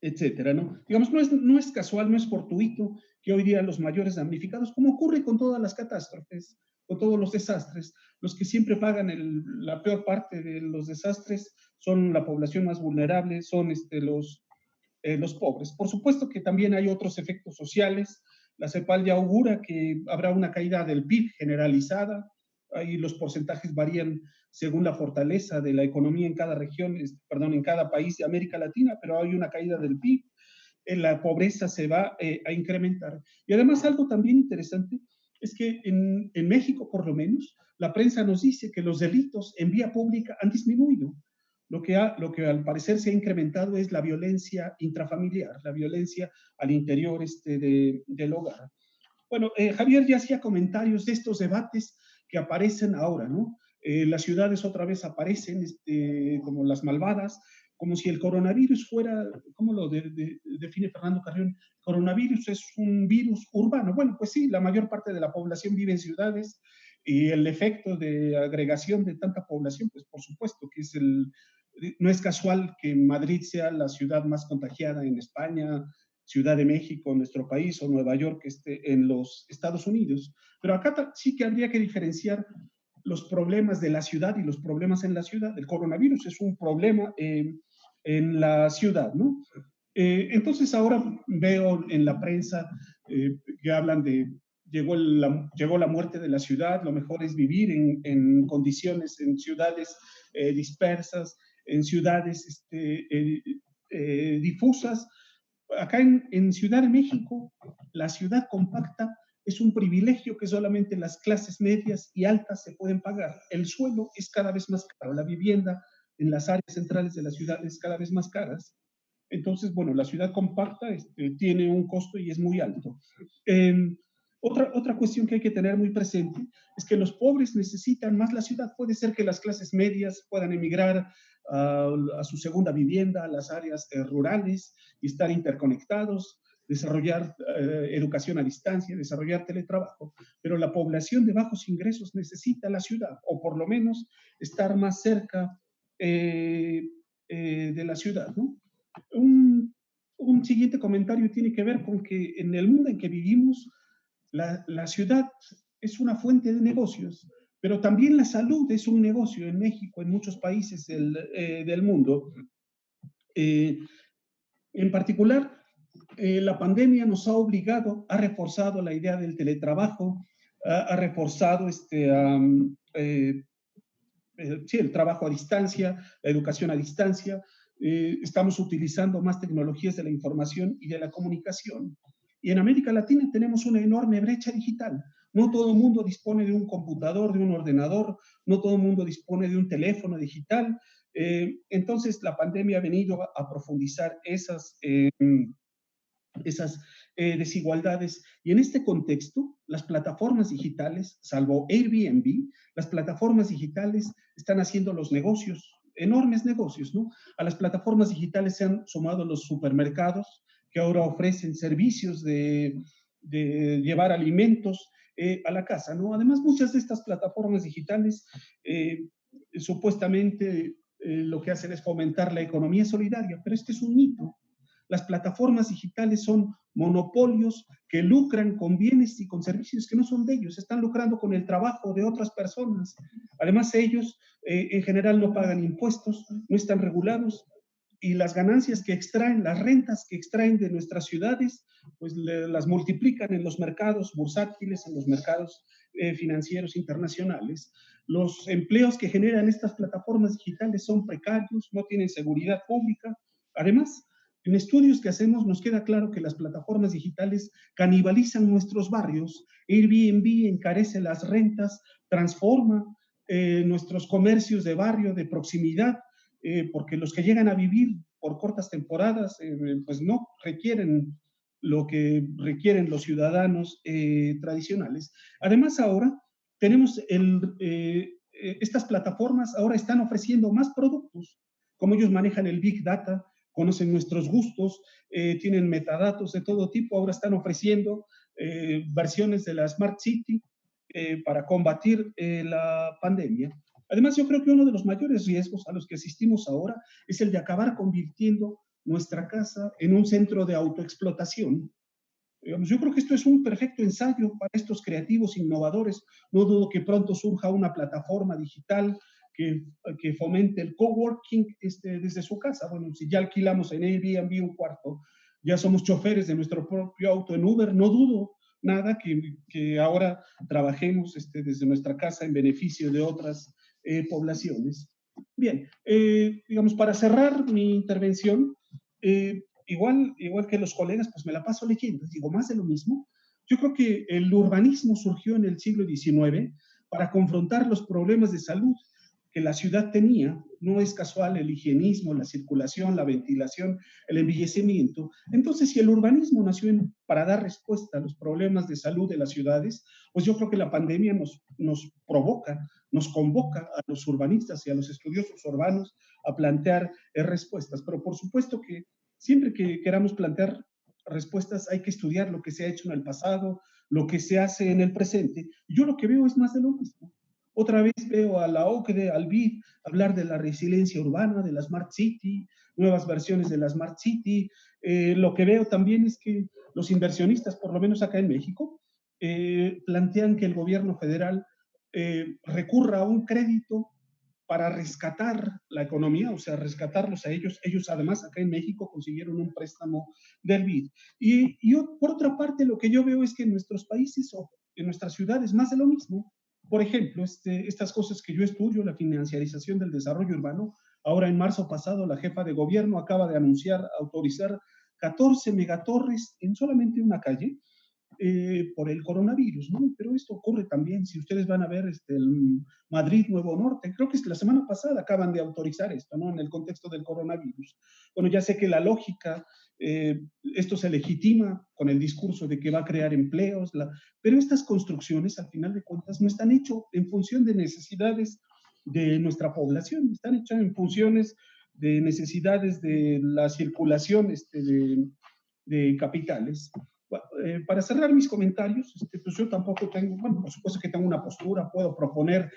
etcétera, ¿no? Digamos, no es casual, no es fortuito que hoy día los mayores damnificados, como ocurre con todas las catástrofes, con todos los desastres, los que siempre pagan la peor parte de los desastres son la población más vulnerable, son los pobres. Por supuesto que también hay otros efectos sociales. La CEPAL ya augura que habrá una caída del PIB generalizada. Ahí los porcentajes varían según la fortaleza de la economía en cada región, perdón, en cada país de América Latina, pero hay una caída del PIB. La pobreza se va a incrementar. Y además algo también interesante es que en México, por lo menos, la prensa nos dice que los delitos en vía pública han disminuido. Lo que al parecer se ha incrementado es la violencia intrafamiliar, la violencia al interior del hogar. Bueno, Javier ya hacía comentarios de estos debates que aparecen ahora, ¿no? Las ciudades otra vez aparecen como las malvadas, como si el coronavirus fuera, ¿cómo lo define Fernando Carrión? Coronavirus es un virus urbano. Bueno, pues sí, la mayor parte de la población vive en ciudades y el efecto de agregación de tanta población, pues por supuesto que no es casual que Madrid sea la ciudad más contagiada en España, Ciudad de México, nuestro país, o Nueva York en los Estados Unidos. Pero acá sí que habría que diferenciar los problemas de la ciudad y los problemas en la ciudad. El coronavirus es un problema en la ciudad, ¿no? Entonces ahora veo en la prensa que hablan de llegó la muerte de la ciudad, lo mejor es vivir en condiciones, en ciudades dispersas, en ciudades difusas. Acá en Ciudad de México, la ciudad compacta es un privilegio que solamente las clases medias y altas se pueden pagar. El suelo es cada vez más caro, la vivienda en las áreas centrales de la ciudad es cada vez más caras. Entonces, bueno, la ciudad compacta tiene un costo y es muy alto. Otra cuestión que hay que tener muy presente es que los pobres necesitan más la ciudad. Puede ser que las clases medias puedan emigrar a su segunda vivienda, a las áreas rurales y estar interconectados, desarrollar educación a distancia, desarrollar teletrabajo, pero la población de bajos ingresos necesita la ciudad, o por lo menos estar más cerca de la ciudad, ¿no? Un siguiente comentario tiene que ver con que en el mundo en que vivimos, la ciudad es una fuente de negocios, pero también la salud es un negocio en México, en muchos países del mundo. En particular, la pandemia nos ha obligado, ha reforzado la idea del teletrabajo, ha reforzado sí, el trabajo a distancia, la educación a distancia. Estamos utilizando más tecnologías de la información y de la comunicación. Y en América Latina tenemos una enorme brecha digital. No todo el mundo dispone de un computador, de un ordenador, no todo el mundo dispone de un teléfono digital. Entonces, la pandemia ha venido a profundizar esas desigualdades. Y en este contexto, las plataformas digitales, salvo Airbnb, las plataformas digitales están haciendo los negocios, enormes negocios, ¿no? A las plataformas digitales se han sumado los supermercados, que ahora ofrecen servicios de llevar alimentos a la casa, ¿no? Además, muchas de estas plataformas digitales supuestamente lo que hacen es fomentar la economía solidaria, pero este es un mito. Las plataformas digitales son monopolios que lucran con bienes y con servicios que no son de ellos, están lucrando con el trabajo de otras personas. Además, ellos en general no pagan impuestos, no están regulados y las ganancias que extraen, las rentas que extraen de nuestras ciudades, pues las multiplican en los mercados bursátiles, en los mercados financieros internacionales. Los empleos que generan estas plataformas digitales son precarios, no tienen seguridad pública. Además, en estudios que hacemos nos queda claro que las plataformas digitales canibalizan nuestros barrios. Airbnb encarece las rentas, transforma nuestros comercios de barrio, de proximidad, porque los que llegan a vivir por cortas temporadas, pues no requieren lo que requieren los ciudadanos tradicionales. Además, ahora tenemos estas plataformas ahora están ofreciendo más productos, como ellos manejan el Big Data, conocen nuestros gustos, tienen metadatos de todo tipo, ahora están ofreciendo versiones de la Smart City para combatir la pandemia. Además, yo creo que uno de los mayores riesgos a los que asistimos ahora es el de acabar convirtiendo nuestra casa en un centro de autoexplotación. Digamos, yo creo que esto es un perfecto ensayo para estos creativos innovadores. No dudo que pronto surja una plataforma digital que fomente el coworking desde su casa. Bueno, si ya alquilamos en Airbnb un cuarto, ya somos choferes de nuestro propio auto en Uber, no dudo nada que ahora trabajemos desde nuestra casa en beneficio de otras poblaciones. Bien, digamos, para cerrar mi intervención, igual que los colegas, pues me la paso leyendo, digo, más de lo mismo. Yo creo que el urbanismo surgió en el siglo XIX para confrontar los problemas de salud que la ciudad tenía. No es casual el higienismo, la circulación, la ventilación, el embellecimiento. Entonces, si el urbanismo nació para dar respuesta a los problemas de salud de las ciudades, pues yo creo que la pandemia nos provoca, nos convoca a los urbanistas y a los estudiosos urbanos a plantear respuestas. Pero por supuesto que siempre que queramos plantear respuestas hay que estudiar lo que se ha hecho en el pasado, lo que se hace en el presente. Yo lo que veo es más de lo mismo. Otra vez veo a la OCDE, al BID, hablar de la resiliencia urbana, de la Smart City, nuevas versiones de la Smart City. Lo que veo también es que los inversionistas, por lo menos acá en México, plantean que el gobierno federal recurra a un crédito para rescatar la economía, o sea, rescatarlos a ellos. Ellos además acá en México consiguieron un préstamo del BID. Y yo, por otra parte, lo que yo veo es que en nuestros países o en nuestras ciudades más de lo mismo. Por ejemplo, estas cosas que yo estudio, la financiarización del desarrollo urbano. Ahora en marzo pasado la jefa de gobierno acaba de autorizar 14 megatorres en solamente una calle, por el coronavirus, ¿no? Pero esto ocurre también, si ustedes van a ver el Madrid Nuevo Norte, creo que la semana pasada acaban de autorizar esto, ¿no? En el contexto del coronavirus. Bueno, ya sé que la lógica, esto se legitima con el discurso de que va a crear empleos, pero estas construcciones, al final de cuentas, no están hechas en función de necesidades de nuestra población, están hechas en funciones de necesidades de la circulación de capitales. Bueno, para cerrar mis comentarios, pues yo tampoco tengo, bueno, por supuesto que tengo una postura, puedo proponer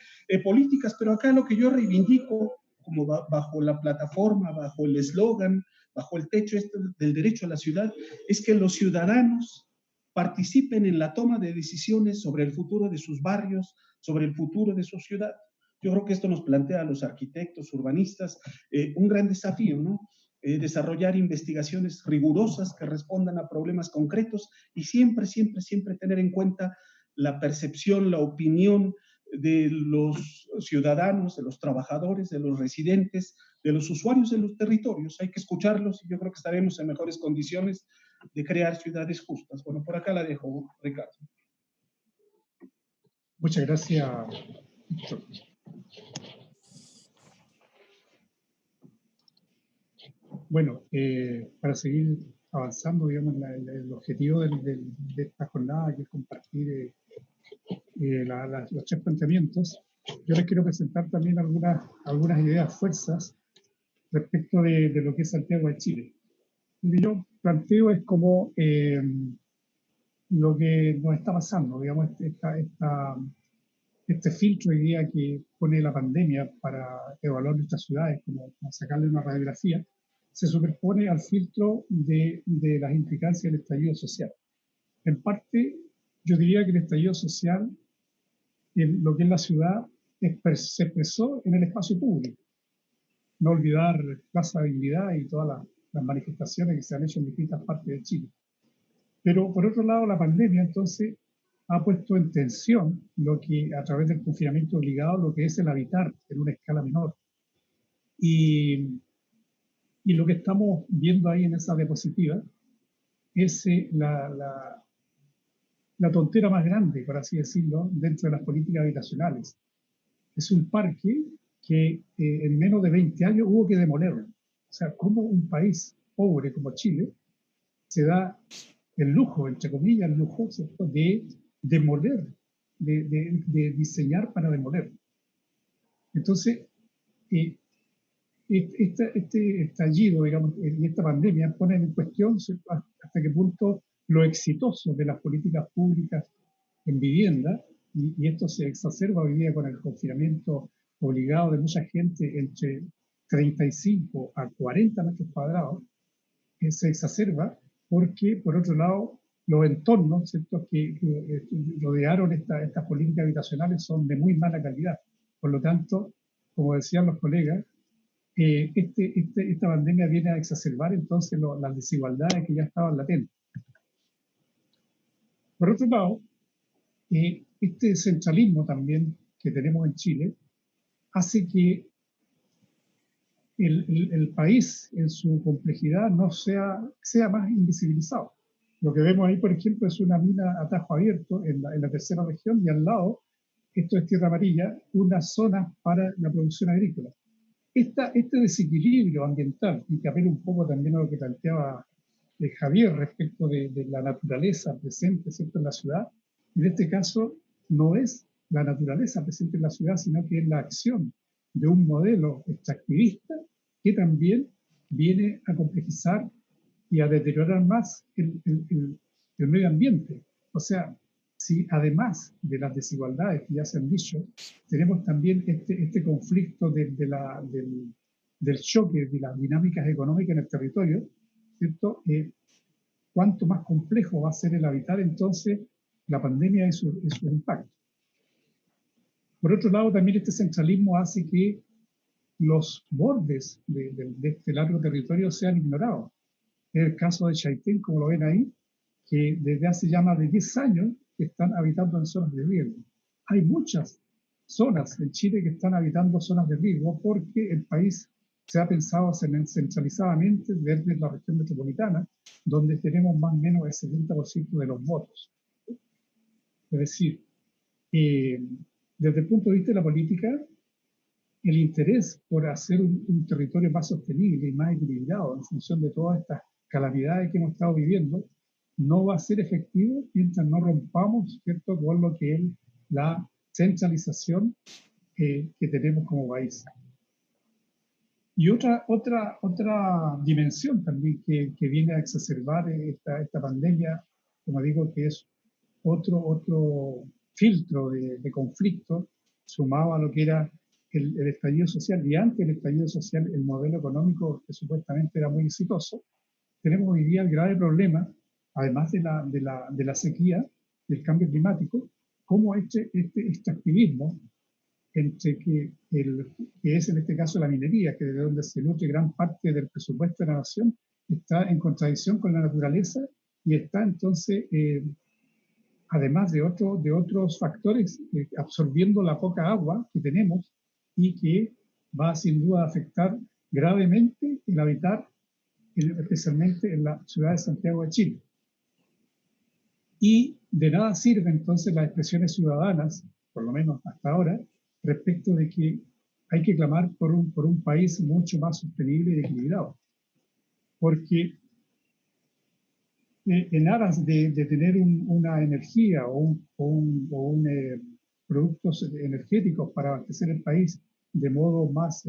políticas, pero acá lo que yo reivindico, como bajo la plataforma, bajo el eslogan, bajo el techo del derecho a la ciudad, es que los ciudadanos participen en la toma de decisiones sobre el futuro de sus barrios, sobre el futuro de su ciudad. Yo creo que esto nos plantea a los arquitectos, urbanistas, un gran desafío, ¿no? Desarrollar investigaciones rigurosas que respondan a problemas concretos y siempre tener en cuenta la percepción, la opinión de los ciudadanos, de los trabajadores, de los residentes, de los usuarios de los territorios. Hay que escucharlos y yo creo que estaremos en mejores condiciones de crear ciudades justas. Bueno, por acá la dejo, Ricardo. Muchas gracias, Víctor. Bueno, para seguir avanzando, digamos, el objetivo de esta jornada, que es compartir los 3 planteamientos, yo les quiero presentar también algunas ideas, fuerzas, respecto de lo que es Santiago de Chile. Lo que yo planteo es como lo que nos está pasando, digamos, este filtro hoy día que pone la pandemia para evaluar nuestras ciudades, como sacarle una radiografía, se superpone al filtro de las implicancias del estallido social. En parte, yo diría que el estallido social, lo que es la ciudad, se expresó en el espacio público. No olvidar Plaza Dignidad y todas las manifestaciones que se han hecho en distintas partes de Chile. Pero por otro lado, la pandemia entonces ha puesto en tensión lo que, a través del confinamiento obligado, lo que es el habitar en una escala menor. Y lo que estamos viendo ahí en esa diapositiva es la tontera más grande, por así decirlo, dentro de las políticas habitacionales. Es un parque que en menos de 20 años hubo que demolerlo. O sea, ¿cómo un país pobre como Chile se da el lujo, entre comillas, el lujo, ¿cierto?, de demoler, de diseñar para demoler? Entonces, este estallido, digamos, y esta pandemia ponen en cuestión, ¿cierto?, hasta qué punto lo exitoso de las políticas públicas en vivienda, y esto se exacerba hoy día con el confinamiento obligado de mucha gente entre 35 a 40 metros cuadrados, se exacerba porque, por otro lado, los entornos, ¿cierto?, que rodearon estas políticas habitacionales son de muy mala calidad. Por lo tanto, como decían los colegas, esta pandemia viene a exacerbar entonces las desigualdades que ya estaban latentes. Por otro lado, este centralismo también que tenemos en Chile hace que el país en su complejidad no sea más invisibilizado. Lo que vemos ahí, por ejemplo, es una mina a tajo abierto en la tercera región y al lado, esto es tierra amarilla, una zona para la producción agrícola. Este desequilibrio ambiental, y que apela un poco también a lo que planteaba Javier respecto de la naturaleza presente, ¿cierto?, en la ciudad, en este caso no es la naturaleza presente en la ciudad, sino que es la acción de un modelo extractivista que también viene a complejizar y a deteriorar más el medio ambiente. O sea, si además de las desigualdades que ya se han dicho, tenemos también este conflicto del choque de las dinámicas económicas en el territorio, ¿cierto? Cuánto más complejo va a ser el habitar entonces la pandemia y su impacto. Por otro lado, también este centralismo hace que los bordes de este largo territorio sean ignorados. Es el caso de Chaitén, como lo ven ahí, que desde hace ya más de 10 años están habitando en zonas de riesgo. Hay muchas zonas en Chile que están habitando zonas de riesgo porque el país se ha pensado centralizadamente desde la región metropolitana, donde tenemos más o menos el 70% de los votos. Es decir, desde el punto de vista de la política, el interés por hacer un territorio más sostenible y más equilibrado en función de todas estas calamidades que hemos estado viviendo, no va a ser efectivo mientras no rompamos, ¿cierto?, con lo que es la centralización que tenemos como país. Y otra dimensión también que viene a exacerbar esta pandemia, como digo, que es otro filtro de conflicto sumado a lo que era el estallido social, y antes del estallido social el modelo económico que supuestamente era muy exitoso. Tenemos hoy día el grave problema, además de la sequía, del cambio climático, como este extractivismo entre que es en este caso la minería, que de donde se nutre gran parte del presupuesto de la nación, está en contradicción con la naturaleza y está entonces, además de otros factores, absorbiendo la poca agua que tenemos y que va sin duda a afectar gravemente el habitar, especialmente en la ciudad de Santiago de Chile. Y de nada sirven entonces las expresiones ciudadanas, por lo menos hasta ahora, respecto de que hay que clamar por un país mucho más sostenible y equilibrado. Porque en aras de tener una energía o productos energéticos para abastecer el país de modo más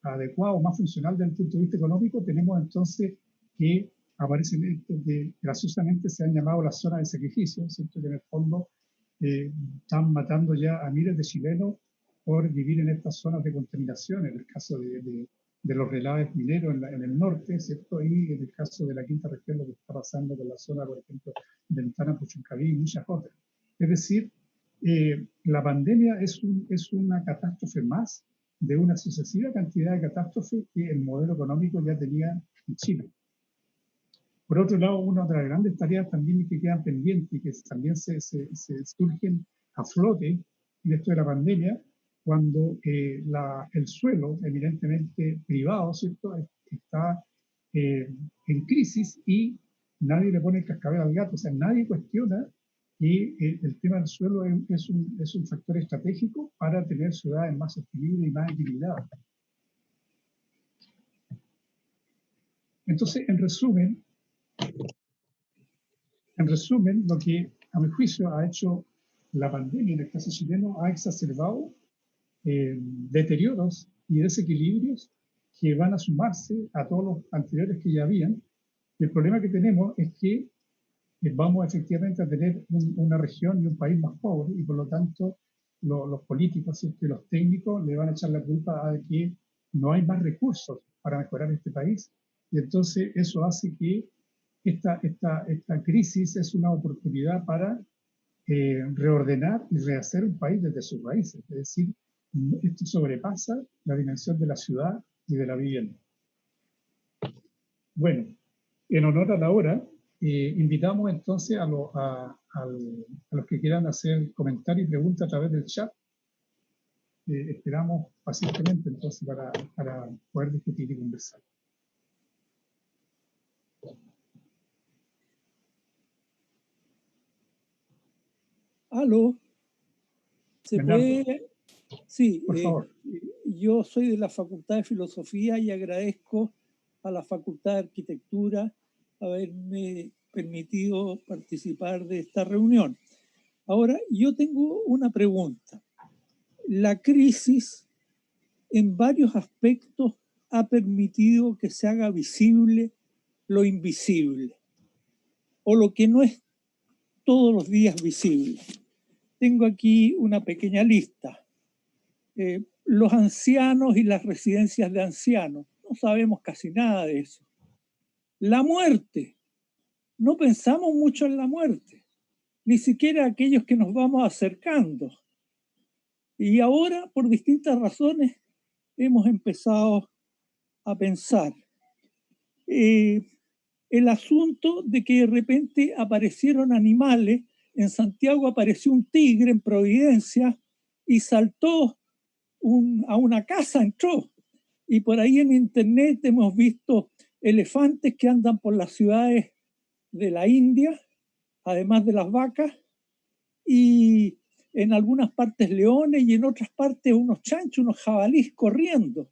adecuado, más funcional desde el punto de vista económico, tenemos entonces que aparecen estos que graciosamente se han llamado las zonas de sacrificio, ¿cierto?, que en el fondo están matando ya a miles de chilenos por vivir en estas zonas de contaminación, en el caso de los relaves mineros en el norte, ¿cierto?, y en el caso de la quinta región, lo que está pasando con la zona, por ejemplo, Ventana, Puchuncaví y muchas otras. Es decir, la pandemia es una catástrofe más de una sucesiva cantidad de catástrofes que el modelo económico ya tenía en Chile. Por otro lado, una de las grandes tareas también que quedan pendientes y que también se surgen a flote en esto de la pandemia, cuando el suelo, evidentemente privado, ¿cierto?, está en crisis y nadie le pone el cascabel al gato. O sea, nadie cuestiona que el tema del suelo es un factor estratégico para tener ciudades más sostenibles y más equilibradas. Entonces, en resumen, lo que a mi juicio ha hecho la pandemia en el caso chileno ha exacerbado deterioros y desequilibrios que van a sumarse a todos los anteriores que ya habían. Y el problema que tenemos es que vamos efectivamente a tener una región y un país más pobre, y por lo tanto los políticos y los técnicos le van a echar la culpa a que no hay más recursos para mejorar este país, Y entonces eso hace que esta crisis es una oportunidad para reordenar y rehacer un país desde sus raíces. Es decir, esto sobrepasa la dimensión de la ciudad y de la vivienda. Bueno, en honor a la hora, invitamos entonces a los que quieran hacer comentarios y preguntas a través del chat. Esperamos pacientemente entonces para poder discutir y conversar. ¿Aló? ¿Se Bernardo, puede? Sí, por favor. yo soy de la Facultad de Filosofía y agradezco a la Facultad de Arquitectura haberme permitido participar de esta reunión. Ahora, yo tengo una pregunta. La crisis en varios aspectos ha permitido que se haga visible lo invisible o lo que no es todos los días visible. Tengo aquí una pequeña lista. Los ancianos y las residencias de ancianos. No sabemos casi nada de eso. La muerte. No pensamos mucho en la muerte. Ni siquiera aquellos que nos vamos acercando. Y ahora, por distintas razones, hemos empezado a pensar. El asunto de que de repente aparecieron animales. En Santiago apareció un tigre en Providencia y saltó a una casa, entró. Y por ahí en internet hemos visto elefantes que andan por las ciudades de la India, además de las vacas, y en algunas partes leones y en otras partes unos chanchos, unos jabalíes corriendo.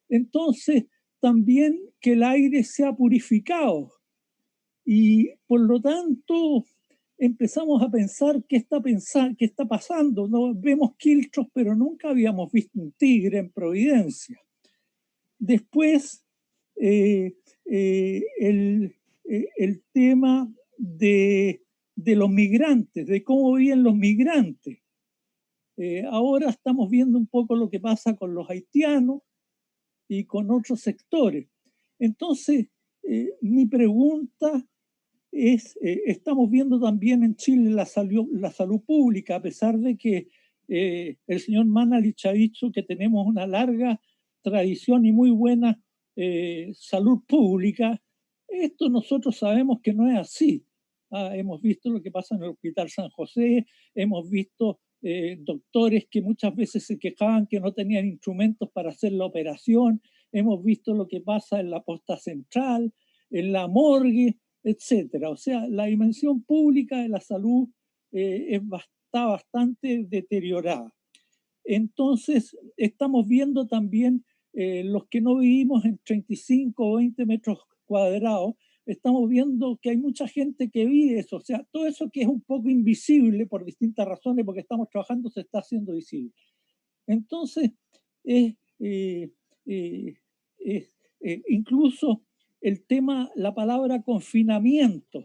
Entonces, también que el aire sea purificado. Y por lo tanto, empezamos a pensar qué está pasando. ¿No? Vemos quiltros, pero nunca habíamos visto un tigre en Providencia. Después, el tema de los migrantes, de cómo viven los migrantes. Ahora estamos viendo un poco lo que pasa con los haitianos y con otros sectores. Entonces, mi pregunta es, estamos viendo también en Chile la salud pública, a pesar de que el señor Manalich ha dicho que tenemos una larga tradición y muy buena salud pública. Esto nosotros sabemos que no es así. Hemos visto lo que pasa en el Hospital San José, hemos visto doctores que muchas veces se quejaban que no tenían instrumentos para hacer la operación, hemos visto lo que pasa en la posta central, en la morgue, etcétera. O sea, la dimensión pública de la salud está bastante deteriorada. Entonces, estamos viendo también los que no vivimos en 35 o 20 metros cuadrados, estamos viendo que hay mucha gente que vive eso. O sea, todo eso que es un poco invisible por distintas razones, porque estamos trabajando, se está haciendo visible. Entonces, incluso el tema, la palabra confinamiento.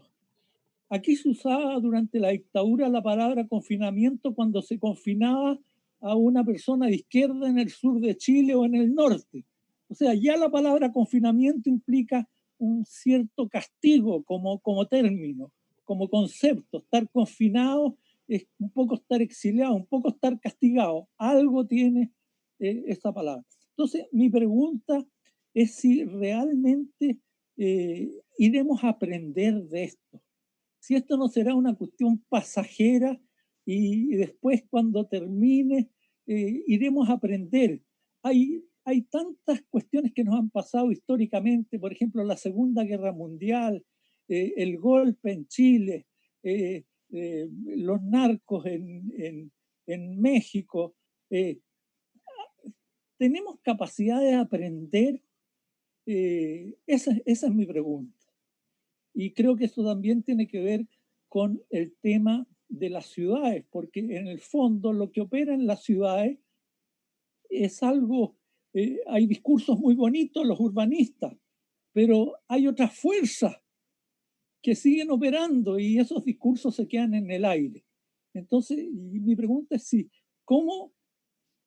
Aquí se usaba durante la dictadura la palabra confinamiento cuando se confinaba a una persona de izquierda en el sur de Chile o en el norte. O sea, ya la palabra confinamiento implica un cierto castigo como término, como concepto. Estar confinado es un poco estar exiliado, un poco estar castigado. Algo tiene esa palabra. Entonces, mi pregunta es si realmente iremos a aprender de esto. Si esto no será una cuestión pasajera y después cuando termine iremos a aprender. Hay tantas cuestiones que nos han pasado históricamente, por ejemplo, la Segunda Guerra Mundial, el golpe en Chile, los narcos en México. ¿Tenemos capacidad de aprender? Esa es mi pregunta. Y creo que eso también tiene que ver con el tema de las ciudades, porque en el fondo lo que opera en las ciudades es algo, hay discursos muy bonitos, los urbanistas, pero hay otras fuerzas que siguen operando y esos discursos se quedan en el aire. Entonces, mi pregunta es si, ¿cómo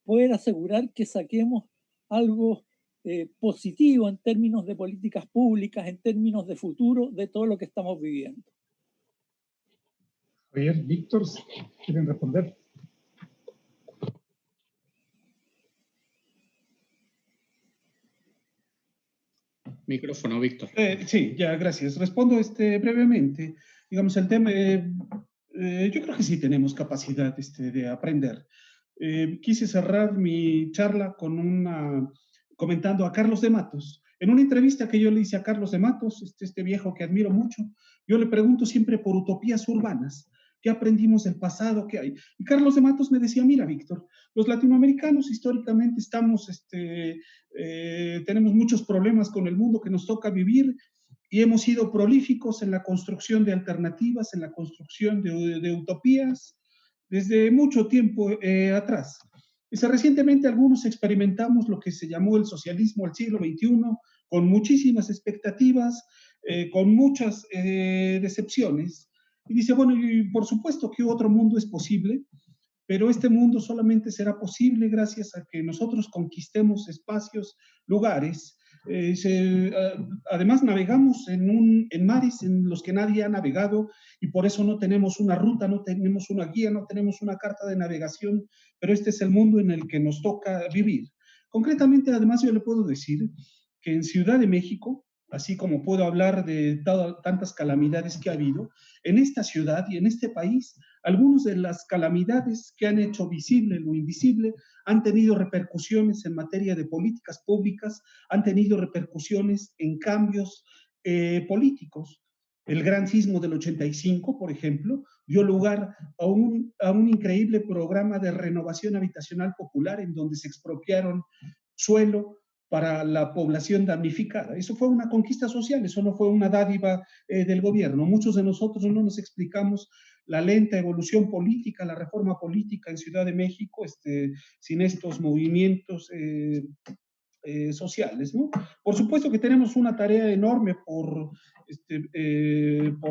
poder asegurar que saquemos algo positivo en términos de políticas públicas, en términos de futuro, de todo lo que estamos viviendo. Javier, Víctor, ¿quieren responder? Micrófono, Víctor. Sí, ya, gracias. Respondo brevemente. Digamos, el tema, yo creo que sí tenemos capacidad de aprender. Quise cerrar mi charla comentando a Carlos de Matos. En una entrevista que yo le hice a Carlos de Matos, este viejo que admiro mucho, yo le pregunto siempre por utopías urbanas. ¿Qué aprendimos del pasado? ¿Qué hay? Y Carlos de Matos me decía, mira, Víctor, los latinoamericanos históricamente tenemos muchos problemas con el mundo que nos toca vivir y hemos sido prolíficos en la construcción de alternativas, en la construcción de utopías desde mucho tiempo atrás. Recientemente algunos experimentamos lo que se llamó el socialismo al siglo XXI, con muchísimas expectativas, con muchas decepciones. Y dice, bueno, y por supuesto que otro mundo es posible, pero este mundo solamente será posible gracias a que nosotros conquistemos espacios, lugares. Además, navegamos en mares en los que nadie ha navegado y por eso no tenemos una ruta, no tenemos una guía, no tenemos una carta de navegación, pero este es el mundo en el que nos toca vivir. Concretamente, además, yo le puedo decir que en Ciudad de México, así como puedo hablar de tantas calamidades que ha habido, en esta ciudad y en este país, algunas de las calamidades que han hecho visible lo invisible han tenido repercusiones en materia de políticas públicas, han tenido repercusiones en cambios políticos. El gran sismo del 85, por ejemplo, dio lugar a un increíble programa de renovación habitacional popular en donde se expropiaron suelo para la población damnificada. Eso fue una conquista social, eso no fue una dádiva del gobierno. Muchos de nosotros no nos explicamos la lenta evolución política, la reforma política en Ciudad de México, sin estos movimientos sociales, ¿no? Por supuesto que tenemos una tarea enorme por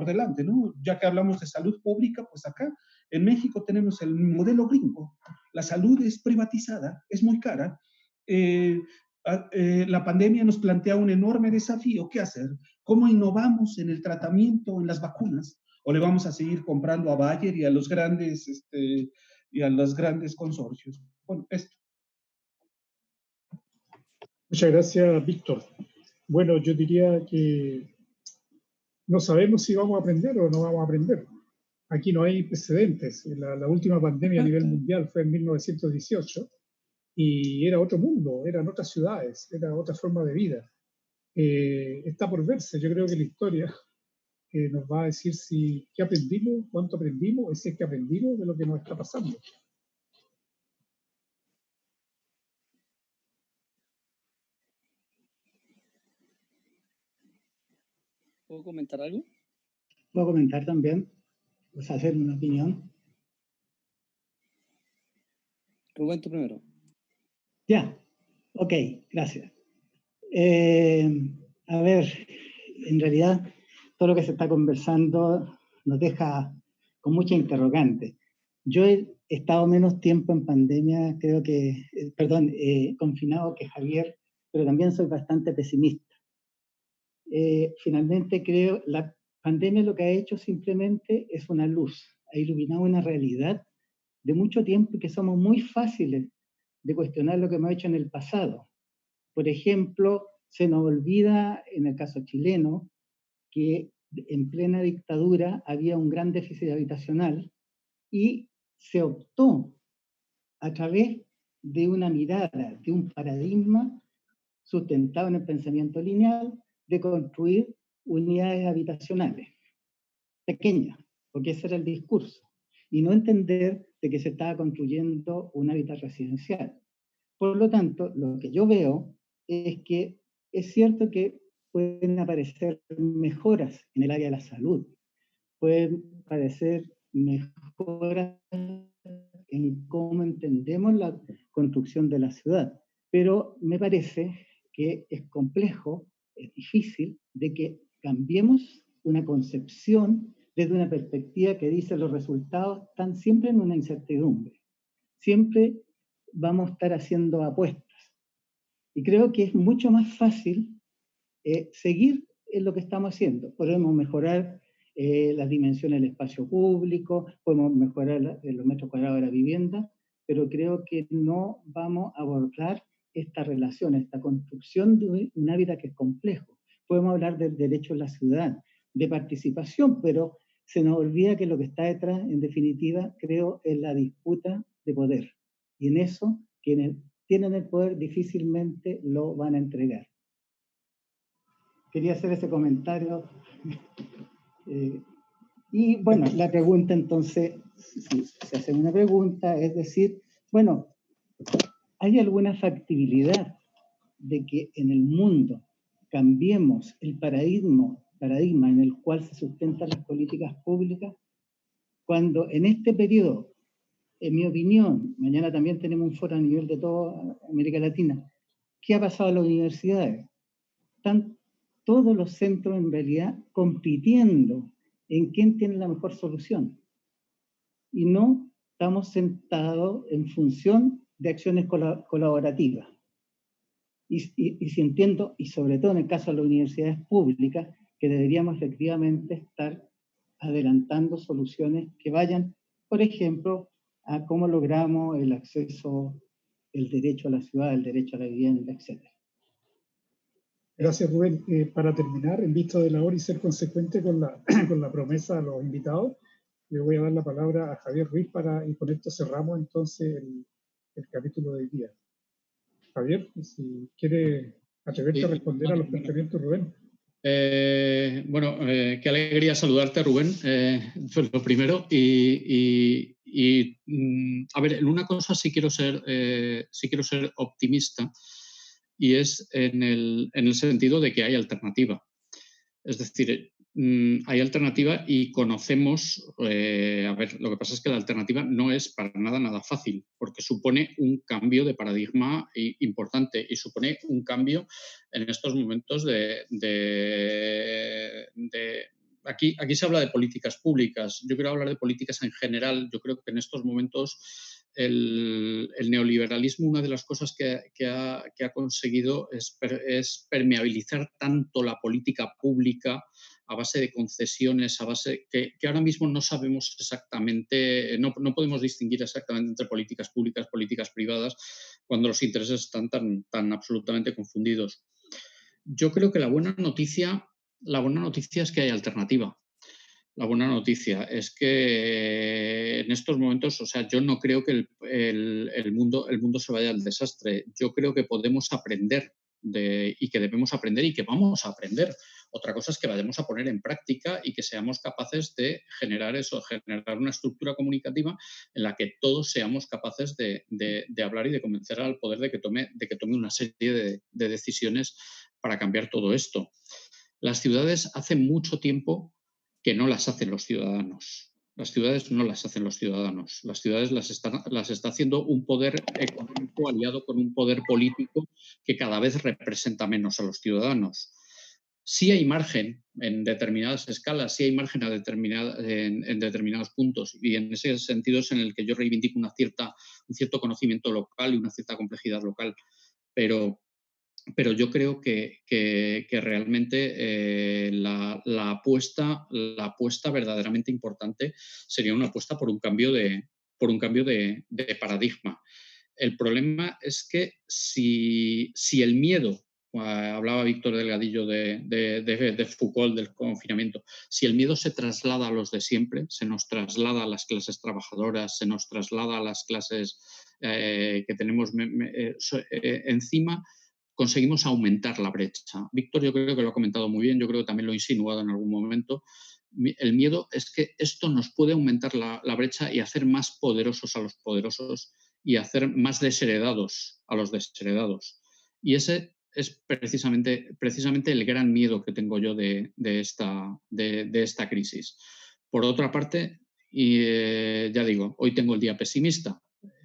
delante, ¿no? Ya que hablamos de salud pública, pues acá en México tenemos el modelo gringo. La salud es privatizada, es muy cara. La pandemia nos plantea un enorme desafío. ¿Qué hacer? ¿Cómo innovamos en el tratamiento, en las vacunas? ¿O le vamos a seguir comprando a Bayer y a los grandes, consorcios? Bueno, esto. Muchas gracias, Víctor. Bueno, yo diría que no sabemos si vamos a aprender o no vamos a aprender. Aquí no hay precedentes. La última pandemia a nivel mundial fue en 1918 y era otro mundo, eran otras ciudades, era otra forma de vida. Está por verse. Yo creo que la historia nos va a decir qué aprendimos, cuánto aprendimos, y si es que aprendimos de lo que nos está pasando. ¿Puedo comentar algo? ¿Puedo comentar también? Pues hacer una opinión. Rubén, tú primero. Ya, ok, gracias. A ver, en realidad todo lo que se está conversando nos deja con mucha interrogante. Yo he estado menos tiempo en pandemia, creo que, confinado que Javier, pero también soy bastante pesimista. Finalmente creo, la pandemia lo que ha hecho simplemente es una luz, ha iluminado una realidad de mucho tiempo y que somos muy fáciles de cuestionar lo que hemos hecho en el pasado. Por ejemplo, se nos olvida, en el caso chileno, que en plena dictadura había un gran déficit habitacional y se optó a través de una mirada, de un paradigma sustentado en el pensamiento lineal, de construir unidades habitacionales pequeñas, porque ese era el discurso, y no entender de que se estaba construyendo un hábitat residencial. Por lo tanto, lo que yo veo es que es cierto que pueden aparecer mejoras en el área de la salud, pueden aparecer mejoras en cómo entendemos la construcción de la ciudad, pero me parece que es complejo, es difícil de que cambiemos una concepción desde una perspectiva que dice los resultados están siempre en una incertidumbre. Siempre vamos a estar haciendo apuestas. Y creo que es mucho más fácil seguir en lo que estamos haciendo. Podemos mejorar las dimensiones del espacio público, podemos mejorar los metros cuadrados de la vivienda, pero creo que no vamos a abordar esta relación, esta construcción de un hábitat que es complejo. Podemos hablar del derecho a la ciudad, de participación, pero se nos olvida que lo que está detrás, en definitiva, creo, es la disputa de poder. Y en eso, quienes tienen el poder difícilmente lo van a entregar. Quería hacer ese comentario. Y bueno, la pregunta entonces, si se hace una pregunta, es decir, bueno, ¿hay alguna factibilidad de que en el mundo cambiemos el paradigma en el cual se sustentan las políticas públicas? Cuando en este periodo, en mi opinión, mañana también tenemos un foro a nivel de toda América Latina, ¿qué ha pasado en las universidades? Están todos los centros en realidad compitiendo en quién tiene la mejor solución. Y no estamos sentados en función de acciones colaborativas. Y si entiendo, y sobre todo en el caso de las universidades públicas, que deberíamos efectivamente estar adelantando soluciones que vayan, por ejemplo, a cómo logramos el acceso, el derecho a la ciudad, el derecho a la vivienda, etc. Gracias, Rubén. Para terminar, en vista de la hora y ser consecuente con la promesa a los invitados, le voy a dar la palabra a Javier Ruiz y con esto cerramos entonces el capítulo del día. Javier, si quiere atreverte a responder a los planteamientos, Rubén. Qué alegría saludarte, Rubén, fue lo primero. A ver, en una cosa sí quiero ser optimista, y es en el sentido de que hay alternativa. Es decir, hay alternativa y conocemos, lo que pasa es que la alternativa no es para nada fácil, porque supone un cambio de paradigma importante y supone un cambio en estos momentos Aquí se habla de políticas públicas. Yo quiero hablar de políticas en general. Yo creo que en estos momentos el neoliberalismo, una de las cosas que ha conseguido es permeabilizar tanto la política pública a base de concesiones, a base que ahora mismo no sabemos exactamente, no podemos distinguir exactamente entre políticas públicas, políticas privadas, cuando los intereses están tan absolutamente confundidos. Yo creo que la buena noticia es que hay alternativa. La buena noticia es que en estos momentos, o sea, yo no creo que el mundo se vaya al desastre. Yo creo que podemos aprender y que debemos aprender y que vamos a aprender. Otra cosa es que vayamos a poner en práctica y que seamos capaces de generar una estructura comunicativa en la que todos seamos capaces de hablar y de convencer al poder de que tome una serie de decisiones para cambiar todo esto. Las ciudades hace mucho tiempo que no las hacen los ciudadanos. Las ciudades no las hacen los ciudadanos. Las ciudades las está haciendo un poder económico aliado con un poder político que cada vez representa menos a los ciudadanos. Sí hay margen en determinadas escalas, sí hay margen en determinados puntos, y en ese sentido es en el que yo reivindico un cierto conocimiento local y una cierta complejidad local. Pero yo creo que realmente la apuesta verdaderamente importante sería una apuesta por un cambio de paradigma. El problema es que si el miedo, hablaba Víctor Delgadillo de Foucault, del confinamiento, si el miedo se traslada a los de siempre, se nos traslada a las clases trabajadoras, se nos traslada a las clases que tenemos encima, conseguimos aumentar la brecha. Víctor, yo creo que lo ha comentado muy bien, yo creo que también lo he insinuado en algún momento. El miedo es que esto nos puede aumentar la brecha y hacer más poderosos a los poderosos y hacer más desheredados a los desheredados. Y ese es precisamente el gran miedo que tengo yo de esta crisis. Por otra parte, ya digo, hoy tengo el día pesimista.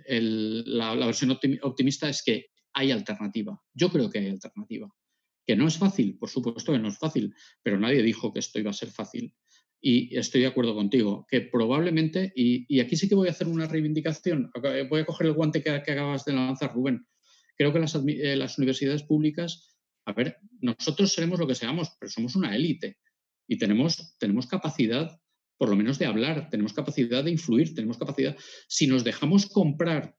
La versión optimista es que hay alternativa. Yo creo que hay alternativa. Que no es fácil, por supuesto que no es fácil, pero nadie dijo que esto iba a ser fácil. Y estoy de acuerdo contigo, que probablemente, y aquí sí que voy a hacer una reivindicación, voy a coger el guante que acabas de lanzar, Rubén, Creo que las universidades públicas, a ver, nosotros seremos lo que seamos, pero somos una élite y tenemos capacidad, por lo menos de hablar, tenemos capacidad de influir, tenemos capacidad. Si nos dejamos comprar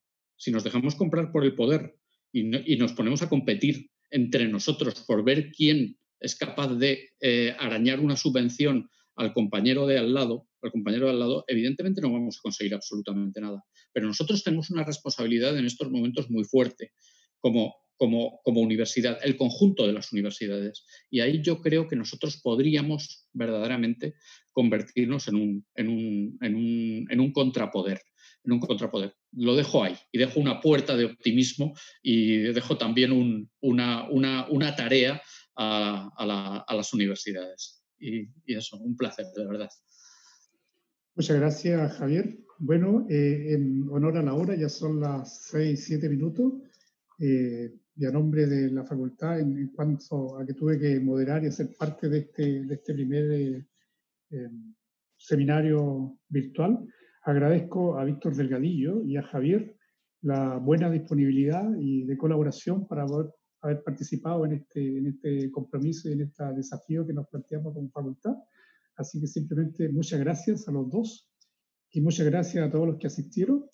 por el poder y nos ponemos a competir entre nosotros por ver quién es capaz de arañar una subvención al compañero de al lado, evidentemente no vamos a conseguir absolutamente nada. Pero nosotros tenemos una responsabilidad en estos momentos muy fuerte como universidad, el conjunto de las universidades. Y ahí yo creo que nosotros podríamos verdaderamente convertirnos en un contrapoder. Lo dejo ahí y dejo una puerta de optimismo y dejo también una tarea a las universidades. Y eso, un placer, de verdad. Muchas gracias, Javier. Bueno, en honor a la hora, ya son las 6-7 minutos. Y a nombre de la facultad, en cuanto a que tuve que moderar y hacer parte de este primer seminario virtual, agradezco a Víctor Delgadillo y a Javier la buena disponibilidad y de colaboración para haber participado en este compromiso y en este desafío que nos planteamos como facultad. Así que simplemente muchas gracias a los dos y muchas gracias a todos los que asistieron.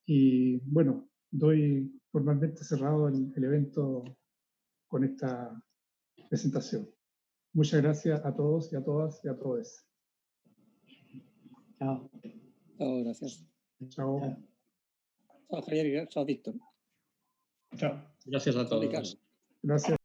Y bueno, doy formalmente cerrado el evento con esta presentación. Muchas gracias a todos y a todas y a todos. Chao. Chao, gracias. Chao. Chao, Javier. Chao, Víctor. Chao. Gracias a Chao, todos. Ricardo. Gracias.